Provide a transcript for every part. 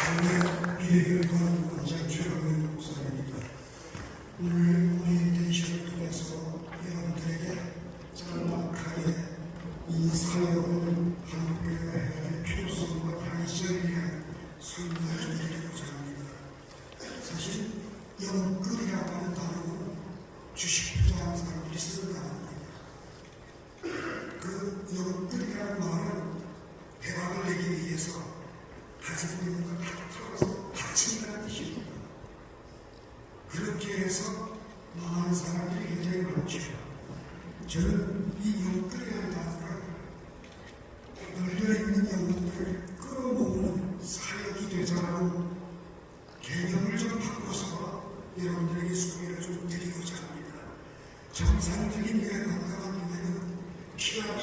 교회 미래교육원 원장 최강현 목사입니다. 오늘 오리엔테이션을 통해서 여러분들에게 짤막하게 이 사역을 한국교회가 해야 할 필요성과 방식에 대한 설명을 좀 드리고자 합니다. 사실 영끌이라고 하는 단어는 주식 투자하는 사람들이 쓰는 단어입니다. 그 영끌이라는 말은 대박을 내기 위해서 가지고 있는 걸 다 털어서 바친다는 뜻입니다. 그렇게 해서 망하는 사람들이 굉장히 많죠. 저는 이 영끌이라는 단어를 널려있는 영혼들을 끌어모으는 사역이 되자라는 개념을 좀 바꿔서 여러분들에게 소개를 좀 드리고자 합니다. 정상적인 내 건강한 교회는 피라밋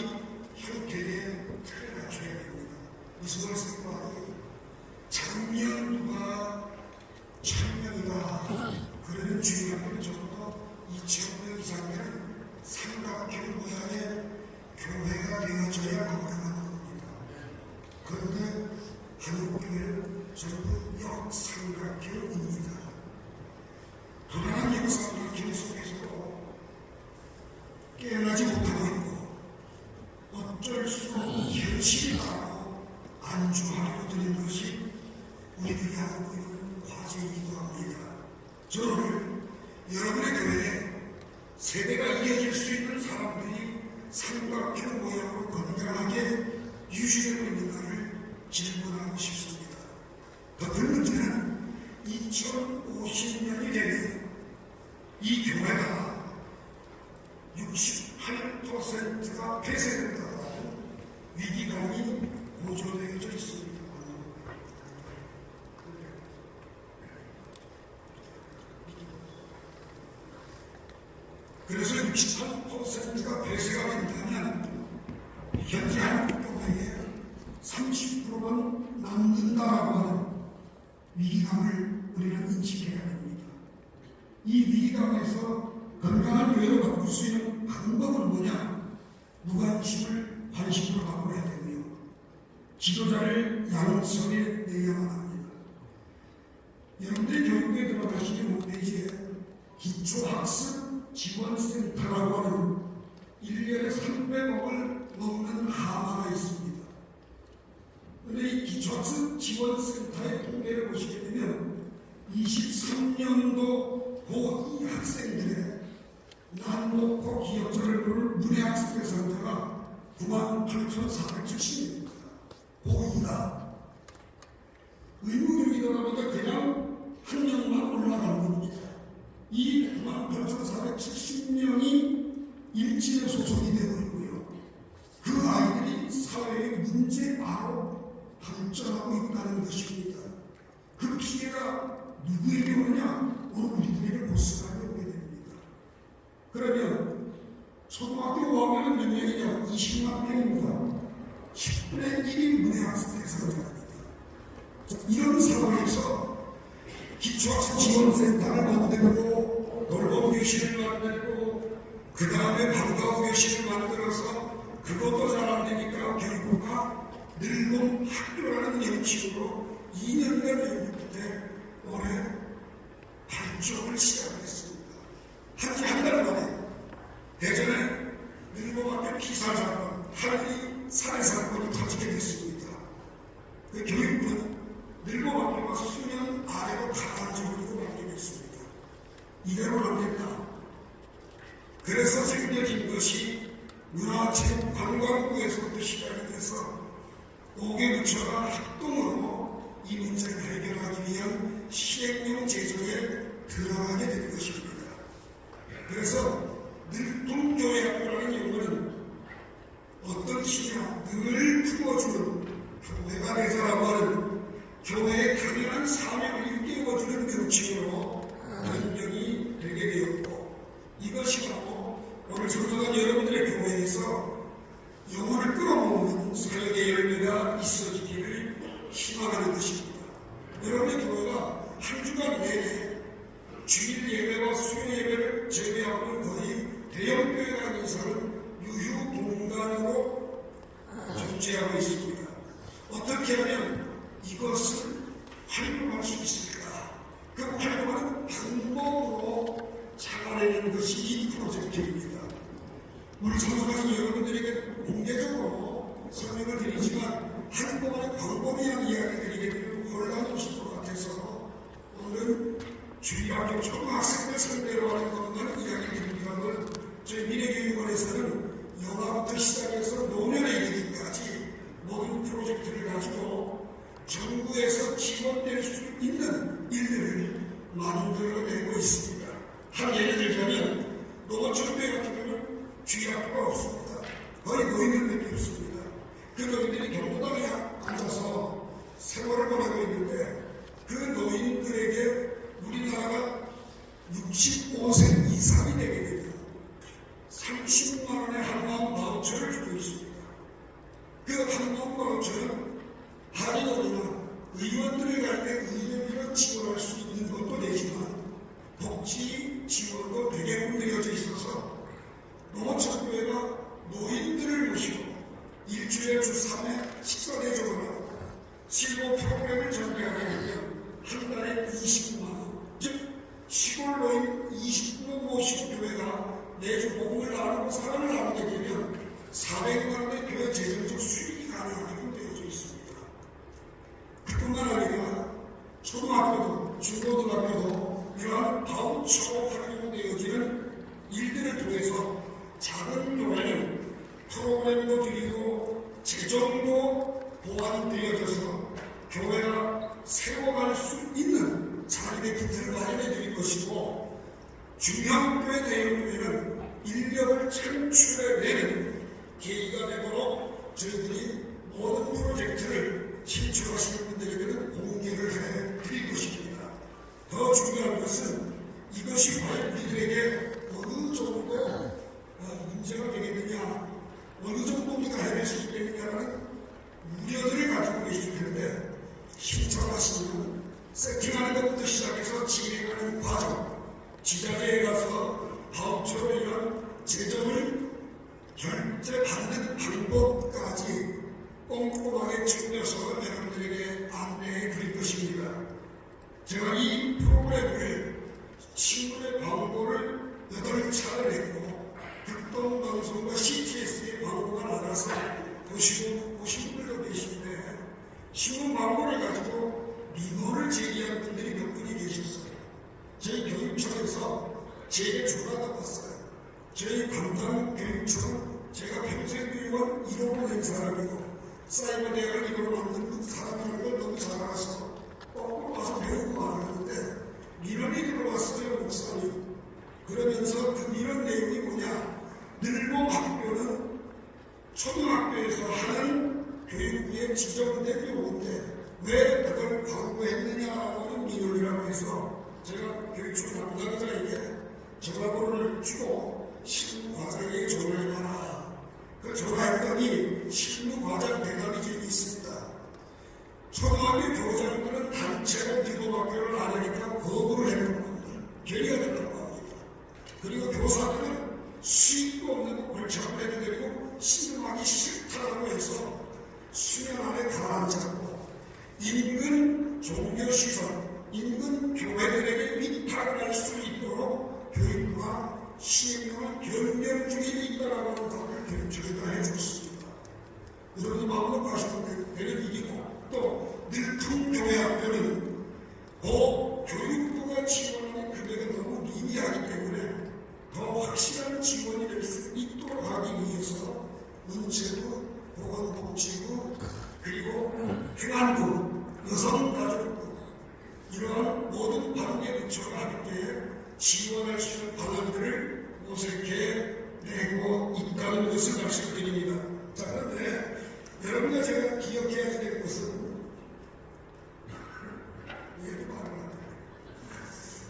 형태의 틀을 갖춰야 됩니다. 무슨 말씀인가요? 작년 누가 1000명이다. 그러면 주일학교는 적어도 2000명 이상 되는 삼각형 모양의 교회가 되어져야 건강한 겁니다. 그런데 한국교회는 전부 역삼각형입니다. 불안한 역삼각형 속에서도 깨어나지 못하고 있고 어쩔 수 없는 현실이라고 안주하려고 드는 것이 우리들이 하고 있는 과제이기도 합니다. 저는 여러분의 교회에 세대가 이어질 수 있는 사람들이 삼각형 모양으로 건강하게 유지되고 있는가를 질문하고 싶습니다. 더 큰 문제는 2050년이 되면 이 교회가 68%가 폐쇄된다는 위기감이 고조되어져 있습니다. 그래서 68%가 폐쇄가 된다면 현재 한국교회에 30%만 남는다라고 하는 위기감을 우리는 인식해야 됩니다. 이 위기감에서 건강한 교회로 바꿀 수 있는 방법은 뭐냐? 무관심을 관심으로 바꿔야 되고요. 지도자를 양성에 내야만 합니다. 여러분들이 교육부에 들어가시는 홈페이지에 기초학습 지원센터라고 하는 1년에 300억을 먹는 하마가 있습니다. 그런데 이 기초학습 지원센터의 통계를 보시게 되면 23년도 고2 학생들의 난놓고 기억자를 부를 문해학습 대상자가 98,470입니다. 고2가 의무교육이다 보니까 그냥 한 명만 올라가는 겁니다. 이 98,470명이 일진에 소속이 되고 있고요. 그 아이들이 사회의 문제바로 발전하고 있다는 것입니다. 그 피해가 누구에게 오느냐? 오늘 우리들에게 보스가 오게 됩니다. 그러면 초등학교 5학년은 몇 명이냐? 20만 명입니다. 10분의 1이 문해학습 대상자입니다. 이런 상황에서 기초학습 지원센터를 만들고 돌봄교실을 만들고 그 다음에 방과후교실을 만들어서 그것도 잘 안 되니까 교육부가 늙은 학교라는 명칭으로 2년 된 연구때 올해 발족을 시작했습니다. 한지 한 달 만에 대전에 늙은학교 피살 사건, 할리 살해 사건이 터지게 됐습니다. 그 교육부는 늙은학교가 수년 아래로 가라앉아버리고 말게 됐습니다. 이대로는 안 된다. 그래서 생겨진 것이 문화체육관광부에서부터 시작이 돼서 5개 부처가 합동으로 이 문제를 해결하기 위한 시행령 제정에 들어가게 된 것입니다. 그래서 늙은교회학교라는 용어는 어떤 뜻이냐? 늘 품어주는 교회가 되자라고 하는 교회의 당연한 사명을 일깨워주는 명칭으로 변경이 되게 되었고, 이것이 바로 오늘 성도관 여러분들의 교회에서 영혼을 끌어모으는 사역의 열매가 있어지기를 희망하는 것입니다. 여러분의 교회가 한 주간 내내 주일 예배와 수요 예배를 제외하고는 거의 대형 교회가 아닌 이상은 유휴 공간으로 존재하고 있습니다. 어떻게 하면 이것을 활용할 수 있을까? 그 활용하는 방법으로 잡아내는 것이 이 프로젝트입니다. 우리 장소가서 여러분들에게 공개적으로 설명을 드리지만 한꺼번에 광범위한 이야기 드리게 되면 혼란하실 것 같아서 오늘은 주의학교 초등학생들 상대로 하는 것만 이야기 드리기로 하면 저희 미래교육원에서는 영화부터 시작해서 노년에 이르기까지 모든 프로젝트를 가지고 정부에서 지원될 수 있는 일들을 만들어내고 있습니다. 한 예를 들자면 노원초등학교 같은 경우는 주의학교가 없습니다. 거의 노인들밖에 없습니다. 그 노인들이 경로당에 앉아서 세월을 보내고 있는데 그 노인들에게 우리나라가 65세 이상이 되게 됩니다. 30만 원의 한마음 바우처를 주고 있습니다. 그 한마음 바우처는 할인원이나 의원들을 갈 때 의료비를 지원할 수 있는 것도 내지만 복지 지원도 대개분 되어져 있어서 농어촌교회가 노인들을 모시고 일주일에 주 3회 식사 대접을 하고 실무 프로그램을 전개하게 되면 한 달에 20만 원, 즉 시골 노인 20분 모시고 교회가 매주 복음을 나누고 사랑을 나누게 되면 400만 원의 교회 재정적 수익이 가능하게끔 되어져 있습니다. 그뿐만 아니라 초등학교도 중고등학교도 이러한 바우처로 활용되어지는 일들을 통해서 작은 교회는 프로그램도 드리고 재정도 보완되어져서 교회가 세워갈 수 있는 자립의 기틀을 마련해 드릴 것이고 중형교회 대형교회는 인력을 창출해내는 계기가 되도록 저희들이 모든 프로젝트를 신청하시는 분들에게는 공개를 해 드릴 것입니다. 더 중요한 것은 이것이 과연 우리들에게 어느 정도 문제가 되겠느냐, 어느 정도 우리가 해낼 수 있겠느냐라는 우려들을 가지고 계실 텐데 신청하시면 세팅하는 것부터 시작해서 진행하는 과정, 지자체에 가서 바우처로 이런 재정을 결제받는 방법까지 꼼꼼하게 챙겨서 여러분들에게 안내해 드릴 것입니다. 제가 이 프로그램을 친구의 광고를 8차례 했고 극동방송과 CTS의 광고가 나가서 보신 분들도 계신데 신문 광고를 가지고 민원을 제기한 분들이 몇 분이 계셨어요. 저희 교육청에서 제게 전화가 왔어요. 저희 담당 교육청 제가 평생 교육원 1호로 된 사람이고 사이버 대학을 1호로 만든 사람이라는 걸 너무 잘 알아서 꼭 와서 배우고 말하는데 민원이 들어왔어요, 목사님. 그러면서 그 민원 내용이 뭐냐, 늘봉 학교는 초등학교에서 하는 교육부에 지정된 요건데 왜 그걸 광고했느냐는 민원이라고 해서 제가 교육청 담당자에게 전화번호를 주고 실무과장에게 전화해봐라. 그 전화했더니 실무과장 대답이 좀 있습니다. 초등학교 교장들은 단체로 기본학교를 안 하니까 거부를 했던 겁니다. 결의가 됐던 겁니다. 그리고 교사들은 수익도 없는 골차를 내려드리고 신임하기 싫다라고 해서 수면 안에 가라앉았고 인근 종교시설, 인근 교회들에게 위탁을 할 수 있도록 교육부가 시행령을 변경 중에 있다라고 하는 답을 교육청에다 해줬습니다. 여러분 마음으로 가시면 되는 일이고 또 늘품교회 학교는 교육부가 지원하는 금액은 너무 미미하기 때문에 더 확실한 지원이 될 수 있도록 하기 위해서 문체부, 보건복지부, 그리고 행안부, 여성가족부 이러한 모든 관계 부처가 함께 지원할 수 있는 방안들을 모색해 내고 있다는 것을 말씀드립니다. 자, 그런데 여러분과 제가 기억해야 될 것은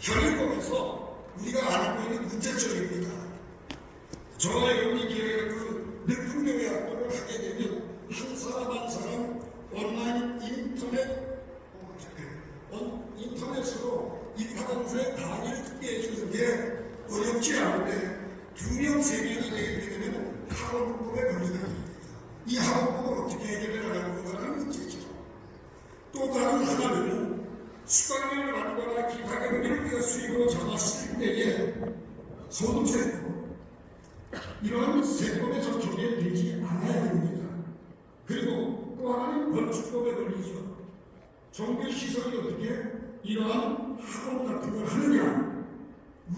현행법에서 우리가 알고 있는 문제점입니다. 저와 여러분이 기억해 그 늘품교회 학교를 하게 되면 한 사람 한 사람 온라인 인터넷으로 입학원서에 강의를 듣게 해주는 게 어렵지 않은데 2명, 3명이 되게 되면 학원법에 걸리게 됩니다. 이 학원법을 어떻게 해결해 나가는 건가라는 문제죠. 또 다른 하나는 소득세법, 이러한 세법에 저촉이 되지 않아야 됩니다. 그리고 또 하나는 건축법에 걸리죠. 종교시설이 어떻게 이러한 학원 같은 걸 하느냐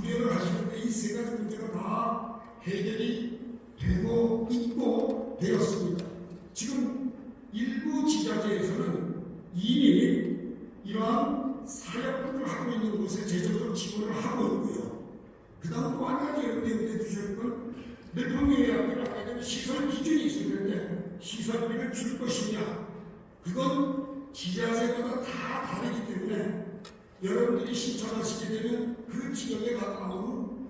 우려를 하시는데 이 세 가지 문제가 다 해결이 되고 있고 되었습니다. 지금 일부 지자체에서는 이미 이러한 사역들을 하고 있는 곳에 재정적 지원을 하고 있고요. 그 다음 또 한 가지 염두에 두실 건 대통령의 학교를 하게 되면 시설 기준이 있을 텐데 시설비를 줄 것이냐 그건 지자체마다 다 다르기 때문에 여러분들이 신청하시게 되면 그 지역에 가까운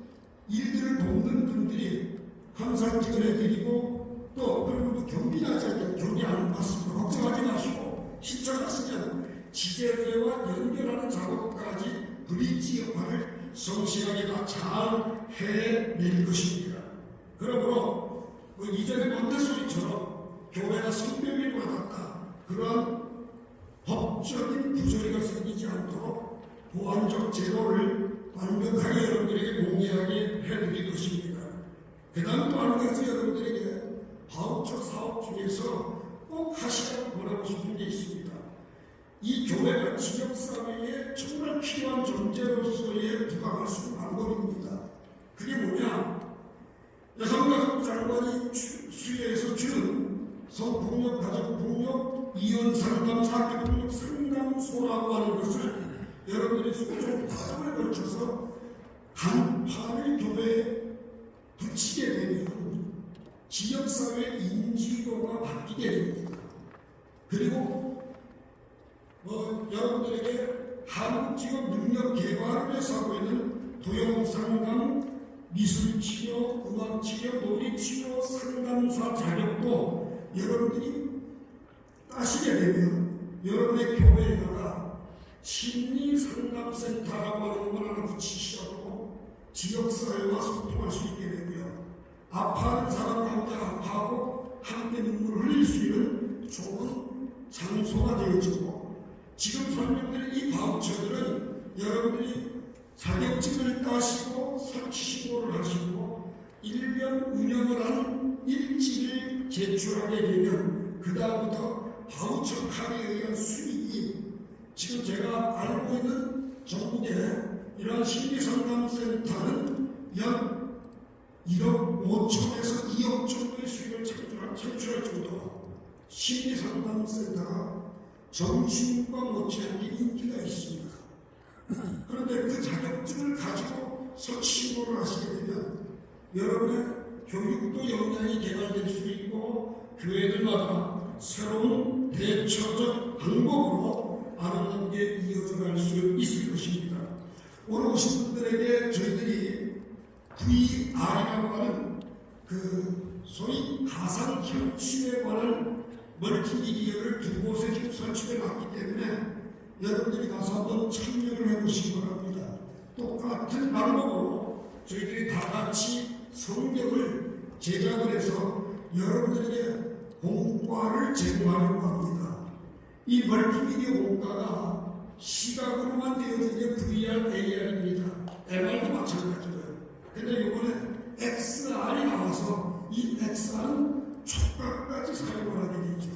일들을 돕는 분들이 컨설팅을 해드리고 또 그리고 경비나지 않게 경비 안 받습니다. 걱정하지 마시고 신청하시면 지자체와 연결하는 작업까지 브릿지 역할을 성실하게 다 잘 해낼 것입니다. 그러므로 이전에 몬테소리처럼 교회가 성별을 받았다 그런 법적인 부조리가 생기지 않도록 보완적 제도를 완벽하게 여러분들에게 공개하게 해드릴 것입니다. 그 다음 또 한 가지 여러분들에게 바우처 사업 중에서 꼭 하시라고 권하고 싶은 게 있습니다. 이 교회가 지역사회에 정말 필요한 존재로서의 부각할 수 있는 방법입니다. 그게 뭐냐? 여성가족 장관이 수혜에서 주는 성폭력, 가족폭력, 이혼상담, 사교폭력 상담소라고 하는 것을 여러분들이 소중 과정을 거쳐서 간판을 교회에 붙이게 되면 지역사회 인지도가 바뀌게 됩니다. 그리고 여러분들에게 한국지역 능력 개발을 위해서 하고 있는 도형상담, 미술치료, 음악치료, 놀이치료, 상담사 자격도 여러분들이 따시게 되면 여러분의 교회에다가 심리상담센터라고 하는 걸 하나 붙이시라고 지역사회와 소통할 수 있게 되고요. 아파하는 사람 가운데 아파하고 함께 눈물을 흘릴 수 있는 좋은 장소가 되어지고 지금 설명드린 이 바우처들은 여러분들이 자격증을 따시고 설치 신고를 하시고 1년 운영을 한 일지를 제출하게 되면 그 다음부터 바우처 카드에 의한 수익이 지금 제가 알고 있는 전국에 이러한 심리상담센터는 약 1억 5천에서 2억 정도의 수익을 창출할 정도로 심리상담센터가 정신과 못지않게 인기가 있습니다. 그런데 그 자격증을 가지고 설치신고를 하시게 되면 여러분의 교육도 역량이 개발될 수 있고 교회들마다 새로운 대처적 방법으로 아름답게 이어져갈 수 있을 것입니다. 오늘 오신 분들에게 저희들이 VR이라고 하는 그 소위 가상현실에 관한 멀티미디어를 두 곳에 지금 설치해 놨기 때문에 여러분들이 가서 한번 참여를 해보시기 바랍니다. 똑같은 방법으로 저희들이 다 같이 성경을 제작을 해서 여러분들에게 공과를 제공하려고 합니다. 이 멀티미디어 공과가 시각으로만 되어진 게 VR, AR입니다. MR도 마찬가지고요. 근데 이번에 XR이 나와서 이 XR은 촉각까지 사용을 하게 되죠.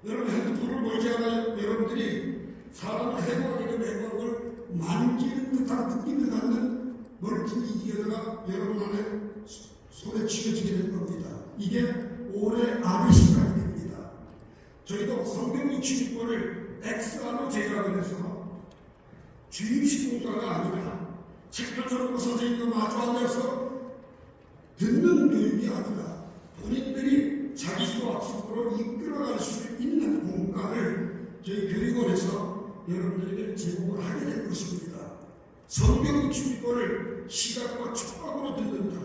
여러분 핸드폰을 멀지 않아요? 여러분들이 사람을 해부하게 되면 해부학을 만지는 듯한 느낌을 갖는 멀티미디어가 여러분 안에 손에 쥐어지게 될 겁니다. 이게 올해 안에 시작이 됩니다. 저희도 성경 유치권을 XR로 제작을 해서 주임식 공과가 아니라 책표처럼 선생님과 마주 앉아서 듣는 교육이 아니라 본인들이 자기주도 학습으로 이끌어갈 수 있는 공과를 저희 교육원에서 여러분들에게 제공을 하게 될 것입니다. 성경 유치권을 시각과 촉각으로 듣는다.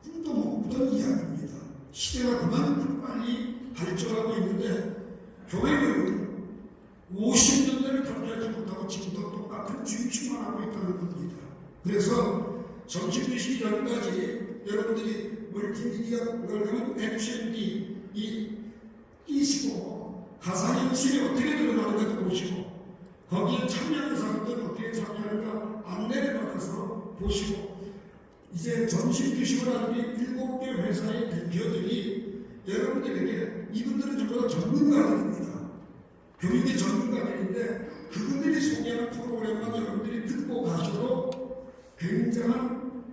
꿈도 못 꾸던 이야기입니다. 시대가 그만큼 빨리 발전하고 있는데 교회는 50년대를 탐지하지 못하고 지금도 똑같은 주입식만 하고 있다는 겁니다. 그래서 정신 드시기 전까지 여러분들이 멀티미디어 그러면 액션D 끼시고 가상현실이 어떻게 들어가는가도 보시고 거기에 참여하는 사람들은 어떻게 참여하는가 안내를 받아서 보시고 이제 점심 주식을 하는 게 7개 회사의 대표들이 여러분들에게 이분들은 전부 다 전문가들입니다. 교육의 전문가들인데 그분들이 소개하는 프로그램만 여러분들이 듣고 가셔도 굉장한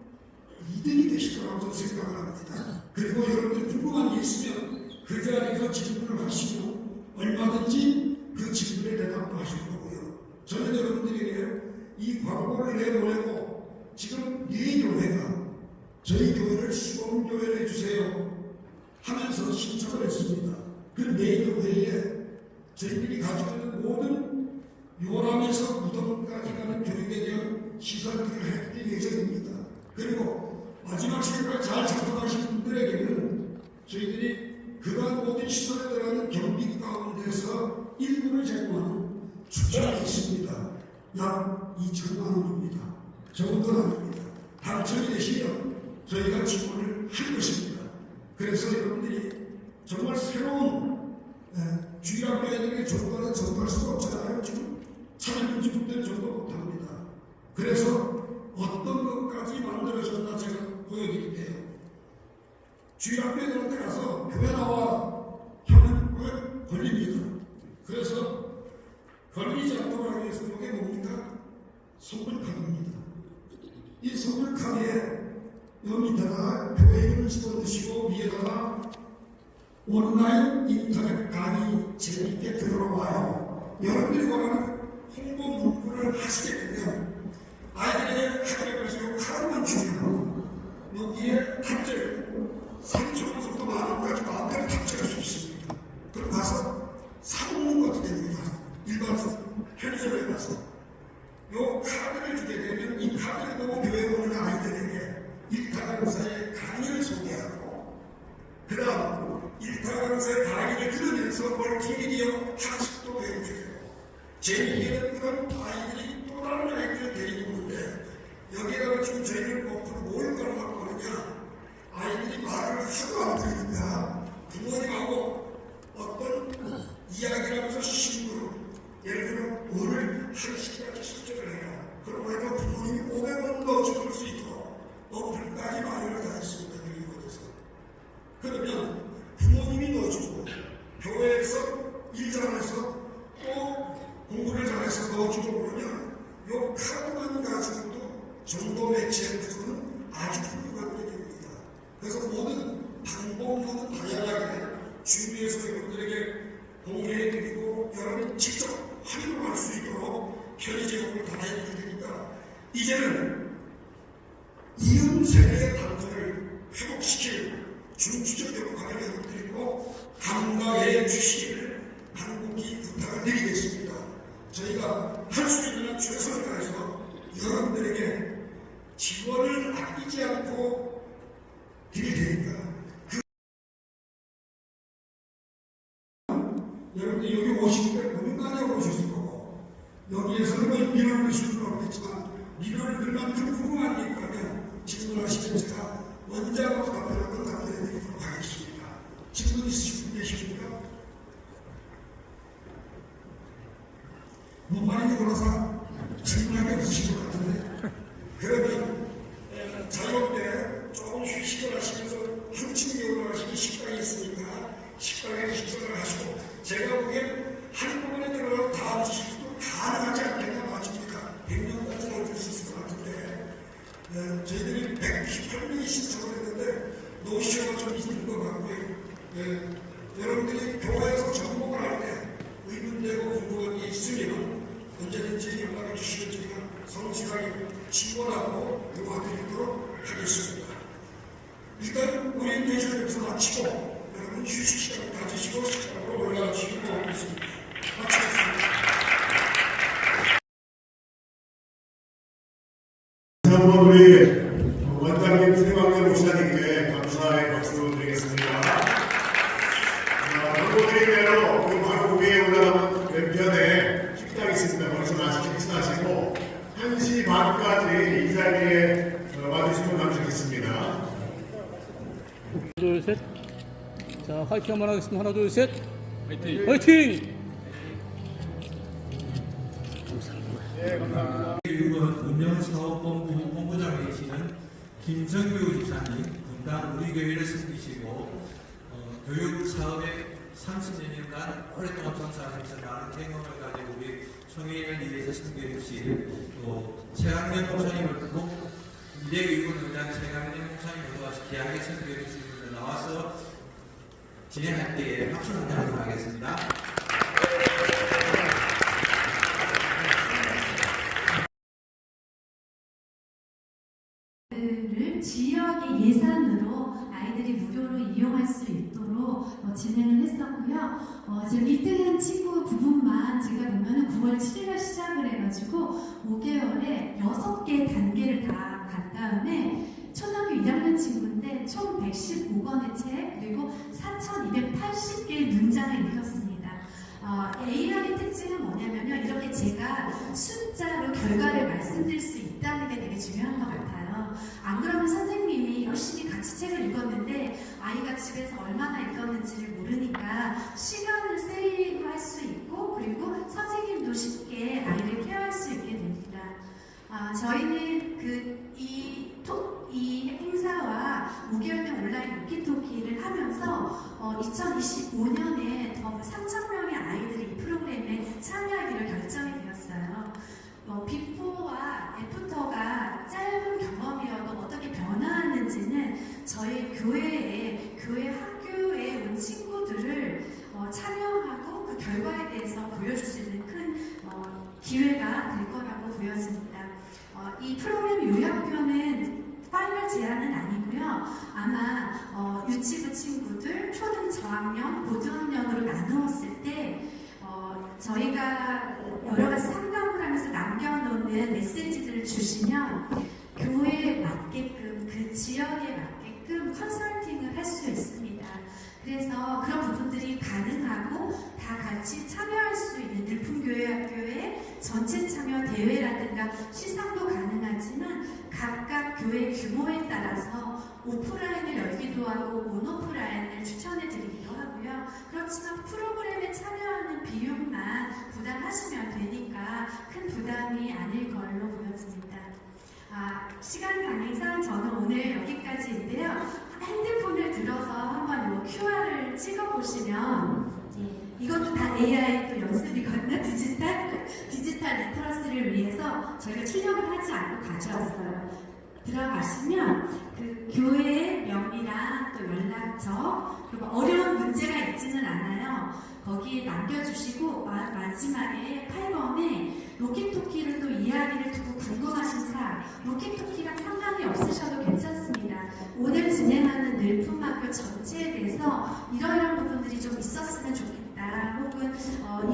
이득이 되실 거라고 저는 생각을 합니다. 그리고 여러분들이 궁금한 게 있으면 그 자리에서 질문을 하시면 얼마든지 그 질문에 대답도 하실 거고요. 저는 여러분들에게 이 광고를 내보내고 지금 이 교회가 저희 교회를 시범교회를 해주세요 하면서 신청을 했습니다. 그 네 교회에 저희들이 가지고 있는 모든 요람에서 무덤까지 가는 교육에 대한 시설들을 해드릴 예정입니다. 그리고 마지막 시간까지 잘 참석하신 분들에게는 저희들이 그간 모든 시설에 들어가는 경비 가운데서 일부를 제공하는 추천이 있습니다. 약 2천만 원입니다. 적은 건 아닙니다. 당첨이 되시면 저희가 지원을 할 것입니다. 그래서 여러분들이 정말 새로운 주일학교애들에게 전도를 전도할 수가 없잖아요. 지금 참여민주분들 전도 못합니다. 그래서 어떤 것까지 만들어졌나 제가 보여드릴게요. 주일학교애들한테 가서 교회 나와 하면 걸립니다. 그래서 걸리지 않도록 하기 위해서 이게 뭡니까? 선물카드입니다. 이 선물카드에 여기다가 교회 이름을 집어넣으시고 위에다가 온라인 인터넷 강의 재미있게 들어와요. 여러분들이 원하는 홍보 문구를 하시게 되면 아이들에게 학교에서 이 카드만 주면 여기에 탑재를 3,000원 정도 만 원까지 마음대로 탑재할 수 있습니다. 그럼 가서 사먹는 것도 됩니다. 일반 편의점에 가서 요 카드를 주게 되면 이 카드를 보고 교회 오는 아이들에게 일타 강사의 강의를 소개하고 그 다음 일타 강사의 강의를 들으면서 멀티미디어 학습도 배우게 되고 제2에는 그런 아이들이 또 다른 아이들을 데리고 오는데 여기다가 지금 저희를 목표로 뭘 걸어가고 하느냐 아이들이 말을 하도 안 들으니까 부모님하고 어떤 이야기를 하면서 심으로 예를 들어 오늘 한 시간까지 숙제를 해요. 그러고 해도 부모님이 500원 넣어줄 수 있도록 어플까지 마련을 다 했습니다. 교육원에서. 그러면 부모님이 넣어주고 교회에서 일 잘해서 또 공부를 잘해서 넣어주고 그러면 요 카드만 가지고도 정보 매체의 구조는 아주 훌륭하게 됩니다. 그래서 모든 방법론은 다양하게 준비해서 여러분들에게 공개해드리고 여러분이 직접 활용할 수 있도록 편의 제공을 다 해드리니까 이제는 이음세대의 단서를 회복시킬 중추적 역할을 해드리고 감당해 주시기를 간곡히 부탁을 드리겠습니다. 저희가 할 수 있는 최선을 다해서 여러분들에게 지원을 아끼지 않고 드릴 테니까 여러분들 여기 오실 때 본인만에 오셨을 거고 여기에서는 뭐 민원을 넣으실 수는 없겠지만 민원을 넣을 만큼 궁금한 게 있다면 질문을 하시면 제가 원장으로 답변을 답변해 드리도록 하겠습니다. 질문 있으신 분 계십니까? 뭐 많이 걸어서 질문할 게 없으신 것 같은데 그러면 자유롭게 조금 휴식을 하시면서 한층 올라가시는 식당이 있으니까 식당에 식사를 하시고 제가 보기엔 한 부분에 들어가 다 드시기도 가능하지 않겠나 맞습니까? 100명까지 안 될 수 있을 것 같은데 저희들이 198명이 신청을 했는데 노쇼가 좀 있는 것 같고요. 여러분들이 교회에서 전공을 할 때 의문되고 궁금한 게 있으면 언제든지 연락을 주시면 저희가 성실하게 지원하고 도와드리도록 하겠습니다. 일단 오리엔테이션 여기서 마치고 여러분 휴식 시간을 가지시고 식당으로 올라가시기 바라겠습니다. 마치겠습니다. 다음으로 우리 원장님 최광현 목사님께 감사의 박수 드리겠습니다. 광고드린 대로 바로 위에 올라가면 왼편에 식당이 있습니다. 거기서 맛있게 식사하시고 1시 반까지 이 자리에 와주시면 감사하겠습니다. 하나 둘 셋. 자 화이팅 한번 하겠습니다. 하나 둘 셋. 화이팅. 화이팅. 교육원 운영사업본부 본부장에 계시는 김성규 집사님, 분당 우리 교회를 섬기시고 교육 사업에 30년간 오랫동안 봉사하면서 많은 경험을 가지고 우리 성인을 위해서 섬겨주신 또 최강년 목사님을 꼭 미래의군 의장 최강년 목사님을 도와서 귀하게 섬겨주신 분들 나와서 진행할 때에 박수를 하도록 하겠습니다. 를 지역의 예산으로 아이들이 무료로 이용할 수 있도록 진행을 했었고요. 지금 1등한 친구 부분만 제가 보면은 9월 7일에 시작을 해가지고 5개월에 6개 단계를 다 간 다음에 초등학교 1학년 친구인데 총 115권의 책 그리고 4,280개의 문장을 읽었습니다. AI의 특징은 뭐냐면요. 이렇게 제가 숫자로 결과를 말씀드릴 수 있다는 게 되게 중요한 것 같아요. 안 그러면 선생님이 열심히 같이 책을 읽었는데 아이가 집에서 얼마나 읽었는지를 모르니까 시간을 세이브할 수 있고 그리고 선생님도 쉽게 아이를 케어할 수 있게 됩니다. 저희는 이 행사와 5개월된 온라인 워키토키를 하면서 2025년에 더 3,000명의 아이들이 이 프로그램에 참여하기로 결정이 되었어요. 비포와 애프터가 짧은 경험이어도 어떻게 변화하는지는 저희 교회 학교에 온 친구들을 참여하고 그 결과에 대해서 보여줄 수 있는 큰 기회가 될 거라고 보여집니다. 이 프로그램 요약표는 파이널 제안은 아니고요. 아마 유치부 친구들, 초등 저학년, 고등학년으로 나누었을 때 저희가 여러 가지 상담을 하면서 남겨놓는 메시지들을 주시면 교회에 맞게끔 그 지역에 맞게끔 컨설팅을 할 수 있습니다. 그래서 그런 부분들이 가능하고 다 같이 참여할 수 있는 늘품교회학교의 전체 참여 대회라든가 시상도 가능하지만 각각 교회 규모에 따라서 오프라인을 열기도 하고 온오프라인을 추천해 드리기도 하고요. 그렇지만 프로그램에 참여하는 비용만 부담하시면 되니까 큰 부담이 아닐 걸로 보여집니다. 시간 관계상 저는 오늘 여기까지인데요. 핸드폰을 들어서 한번 이 QR을 찍어보시면 이것도 다 AI 또 연습이거든요. 디지털 리터러시를 위해서 저희가 출력을 하지 않고 가져왔어요. 들어가시면 그 교회의 명이랑 또 연락처 그리고 어려운 문제가 있지는 않아요. 거기에 남겨주시고 마지막에 8번에 로켓토키를 또 이야기를 듣고 궁금하신 사항 로켓토키랑 상관이 없으셔도 괜찮습니다. 오늘 진행하는 늘품학교 전체에 대해서 이러이러한 부분들이 좀 있었으면 좋겠다 혹은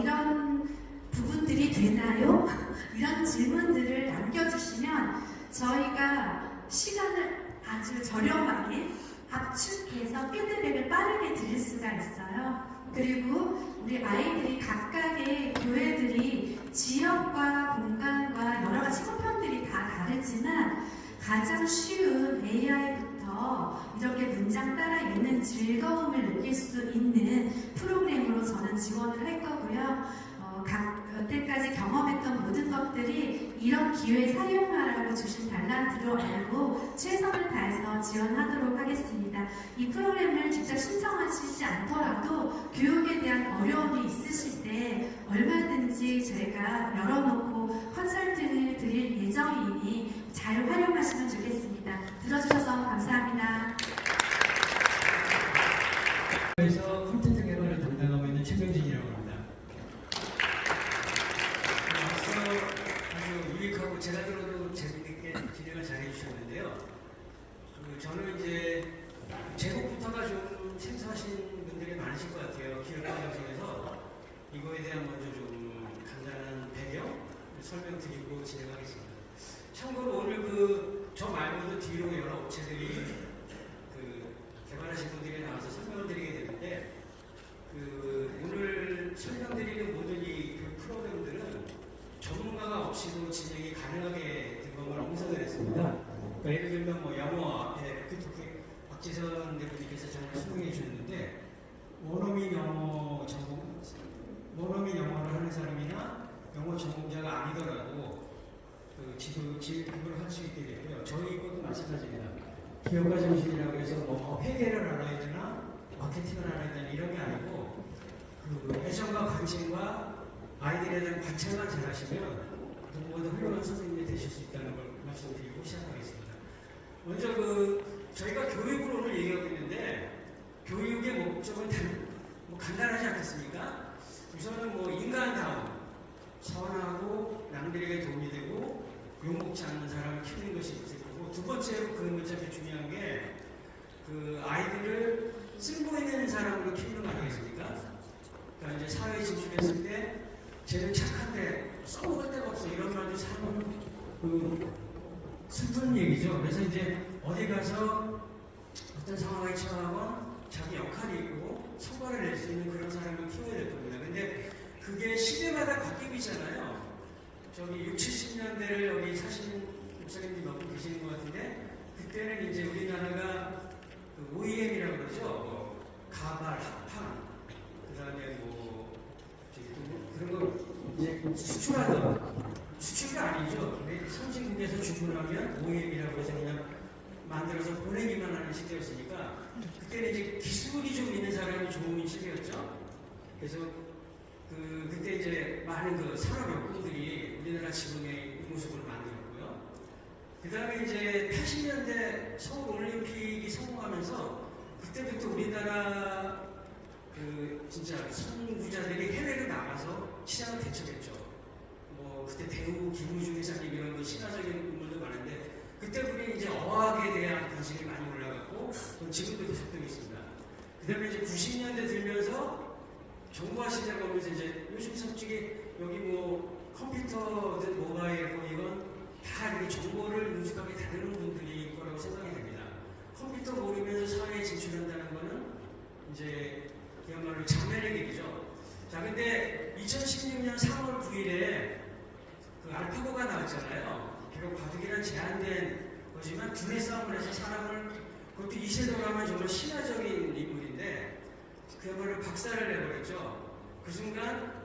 이런 부분들이 되나요? 이런 질문들을 남겨주시면 저희가 시간을 아주 저렴하게 압축해서 피드백을 빠르게 드릴 수가 있어요. 그리고 우리 아이들이 각각의 교회들이 지역과 공간과 여러 가지 형편들이 다 다르지만 가장 쉬운 AI부터 이렇게 문장 따라 읽는 즐거움을 느낄 수 있는 프로그램으로 저는 지원을 할 거고요. 여태까지 경험했던 모든 것들이 이런 기회에 사용하라고 주신 달란트로 알고 최선을 다해서 지원하도록 하겠습니다. 이 프로그램을 직접 신청하시지 않더라도 교육에 대한 어려움이 있으실 때 얼마든지 저희가 열어놓고 컨설팅을 드릴 예정이니 잘 활용하시면 좋겠습니다. 들어주셔서 감사합니다. 그래서 콘텐츠 개발을 담당하고 있는 최병진이라고 합니다. 아주 유익하고 제가 들어도 재미있게 진행을 잘 해주셨는데요. 저는 이제 제목부터가 좀 생소하신 분들이 많으실 것 같아요. 기획과정에서 이거에 대한 먼저 좀 간단한 배경 설명드리고 진행하겠습니다. 참고로 오늘 저 말고도 뒤로 여러 업체들이 개발하신 분들이 나와서 설명을 드리게 되는데 오늘 설명드리는 모든 이 프로그램들은 전문가가 없이도 진행이 가능하게 된 것을 엄선을 했습니다. 그러니까 예를 들면 영어 앞에 박지선 대표님께서 정말 설명해 주셨는데 원어민 영어를 하는 사람이나 영어 전공자가 아니더라도 지급을 할 수 있게 되고요. 저희 것도 마찬가지입니다. 기업가 정신이라고 해서 뭐 회계를 알아야 되나 마케팅을 알아야 되나 이런 게 아니고 그 애정과 관심과 아이들에 대한 관찰만 잘하시면 누구보다 훌륭한 선생님이 되실 수 있다는 걸 말씀드리고 시작하겠습니다. 먼저 저희가 교육을 오늘 얘기하고 있는데 교육의 목적은 간단하지 않겠습니까? 우선은 뭐 인간다움, 선하고 남들에게 도움이 되고 욕먹지 않는 사람을 키우는 것이 있고, 두 번째로 그 어차피 중요한 게 그 아이들을 쓸모 있는 사람으로 키우는 거 아니겠습니까? 그러니까 이제 사회에 진출했을 때 쟤는 착한데 써먹을 데가 없어 이런 말도 참 슬픈 얘기죠. 그래서 이제 어디 가서 어떤 상황에 처하건 자기 역할이 있고 성과를 낼 수 있는 그런 사람을 키워야 될 겁니다. 근데 그게 시대마다 바뀌고 있잖아요. 저기 60, 70년대를 여기 사시는 목사님들이 몇 분 계시는 것 같은데 그때는 이제 우리나라가 그 OEM이라고 그러죠. 뭐 가발, 합판, 그 다음에 뭐 그런 거 이제 수출이 아니죠. 선진국에서 주문하면 OEM이라고 해서 그냥 만들어서 보내기만 하는 시대였으니까 그때는 이제 기술이 좀 있는 사람이 좋은 시대였죠. 그래서 그때 이제 많은 그 산업 역군들이 우리나라 지금의 이 모습을 만들었고요. 그 다음에 이제 80년대 서울 올림픽이 성공하면서 그때부터 우리나라 진짜 선구자들이 해외로 나가서 시장을 개척했죠. 뭐 그때 대우 김우중 회장님 이런 신화적인 인물도 많은데 그때부터 이제 어학에 대한 관심이 많이 올라갔고 지금도 계속되고 있습니다. 그 다음에 이제 90년대 들면서 정보화 시대가 오면서 이제 요즘 솔직히 여기 뭐 컴퓨터든 모바일 뭐 이건 다 이렇게 정보를 능숙하게 다루는 분들이 거라고 생각이 됩니다. 컴퓨터 모르면서 사회에 진출한다는 거는 이제 그야말로 자멸의 길이죠. 자, 근데 2016년 3월 9일에 그 알파고가 나왔잖아요. 비록 바둑이란 제한된 거지만 두뇌 싸움을 해서 사람을 그것도 이세돌아만 정말 신화적인 인물인데 그야말로 박살을 내버렸죠. 그 순간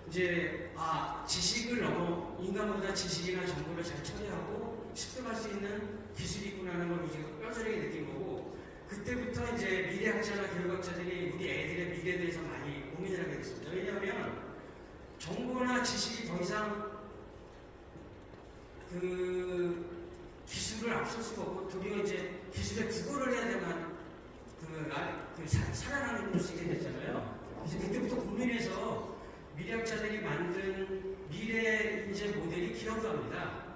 이제 지식을 넘어 인간보다 지식이나 정보를 잘 처리하고 습득할 수 있는 기술이 있구나라는 걸 이제 뼈저리게 느낀 거고 그때부터 이제 미래학자나 교육학자들이 우리 애들의 미래에 대해서 많이 고민을 하게 됐습니다. 왜냐하면 정보나 지식이 더 이상 기술을 앞설 수가 없고 도리어 이제 기술에 국어를 해야 되만 살아나는 수 있게 됐잖아요. 그래서 그때부터 고민해서 미래학자들이 만든 미래 인재 모델이 기업가입니다.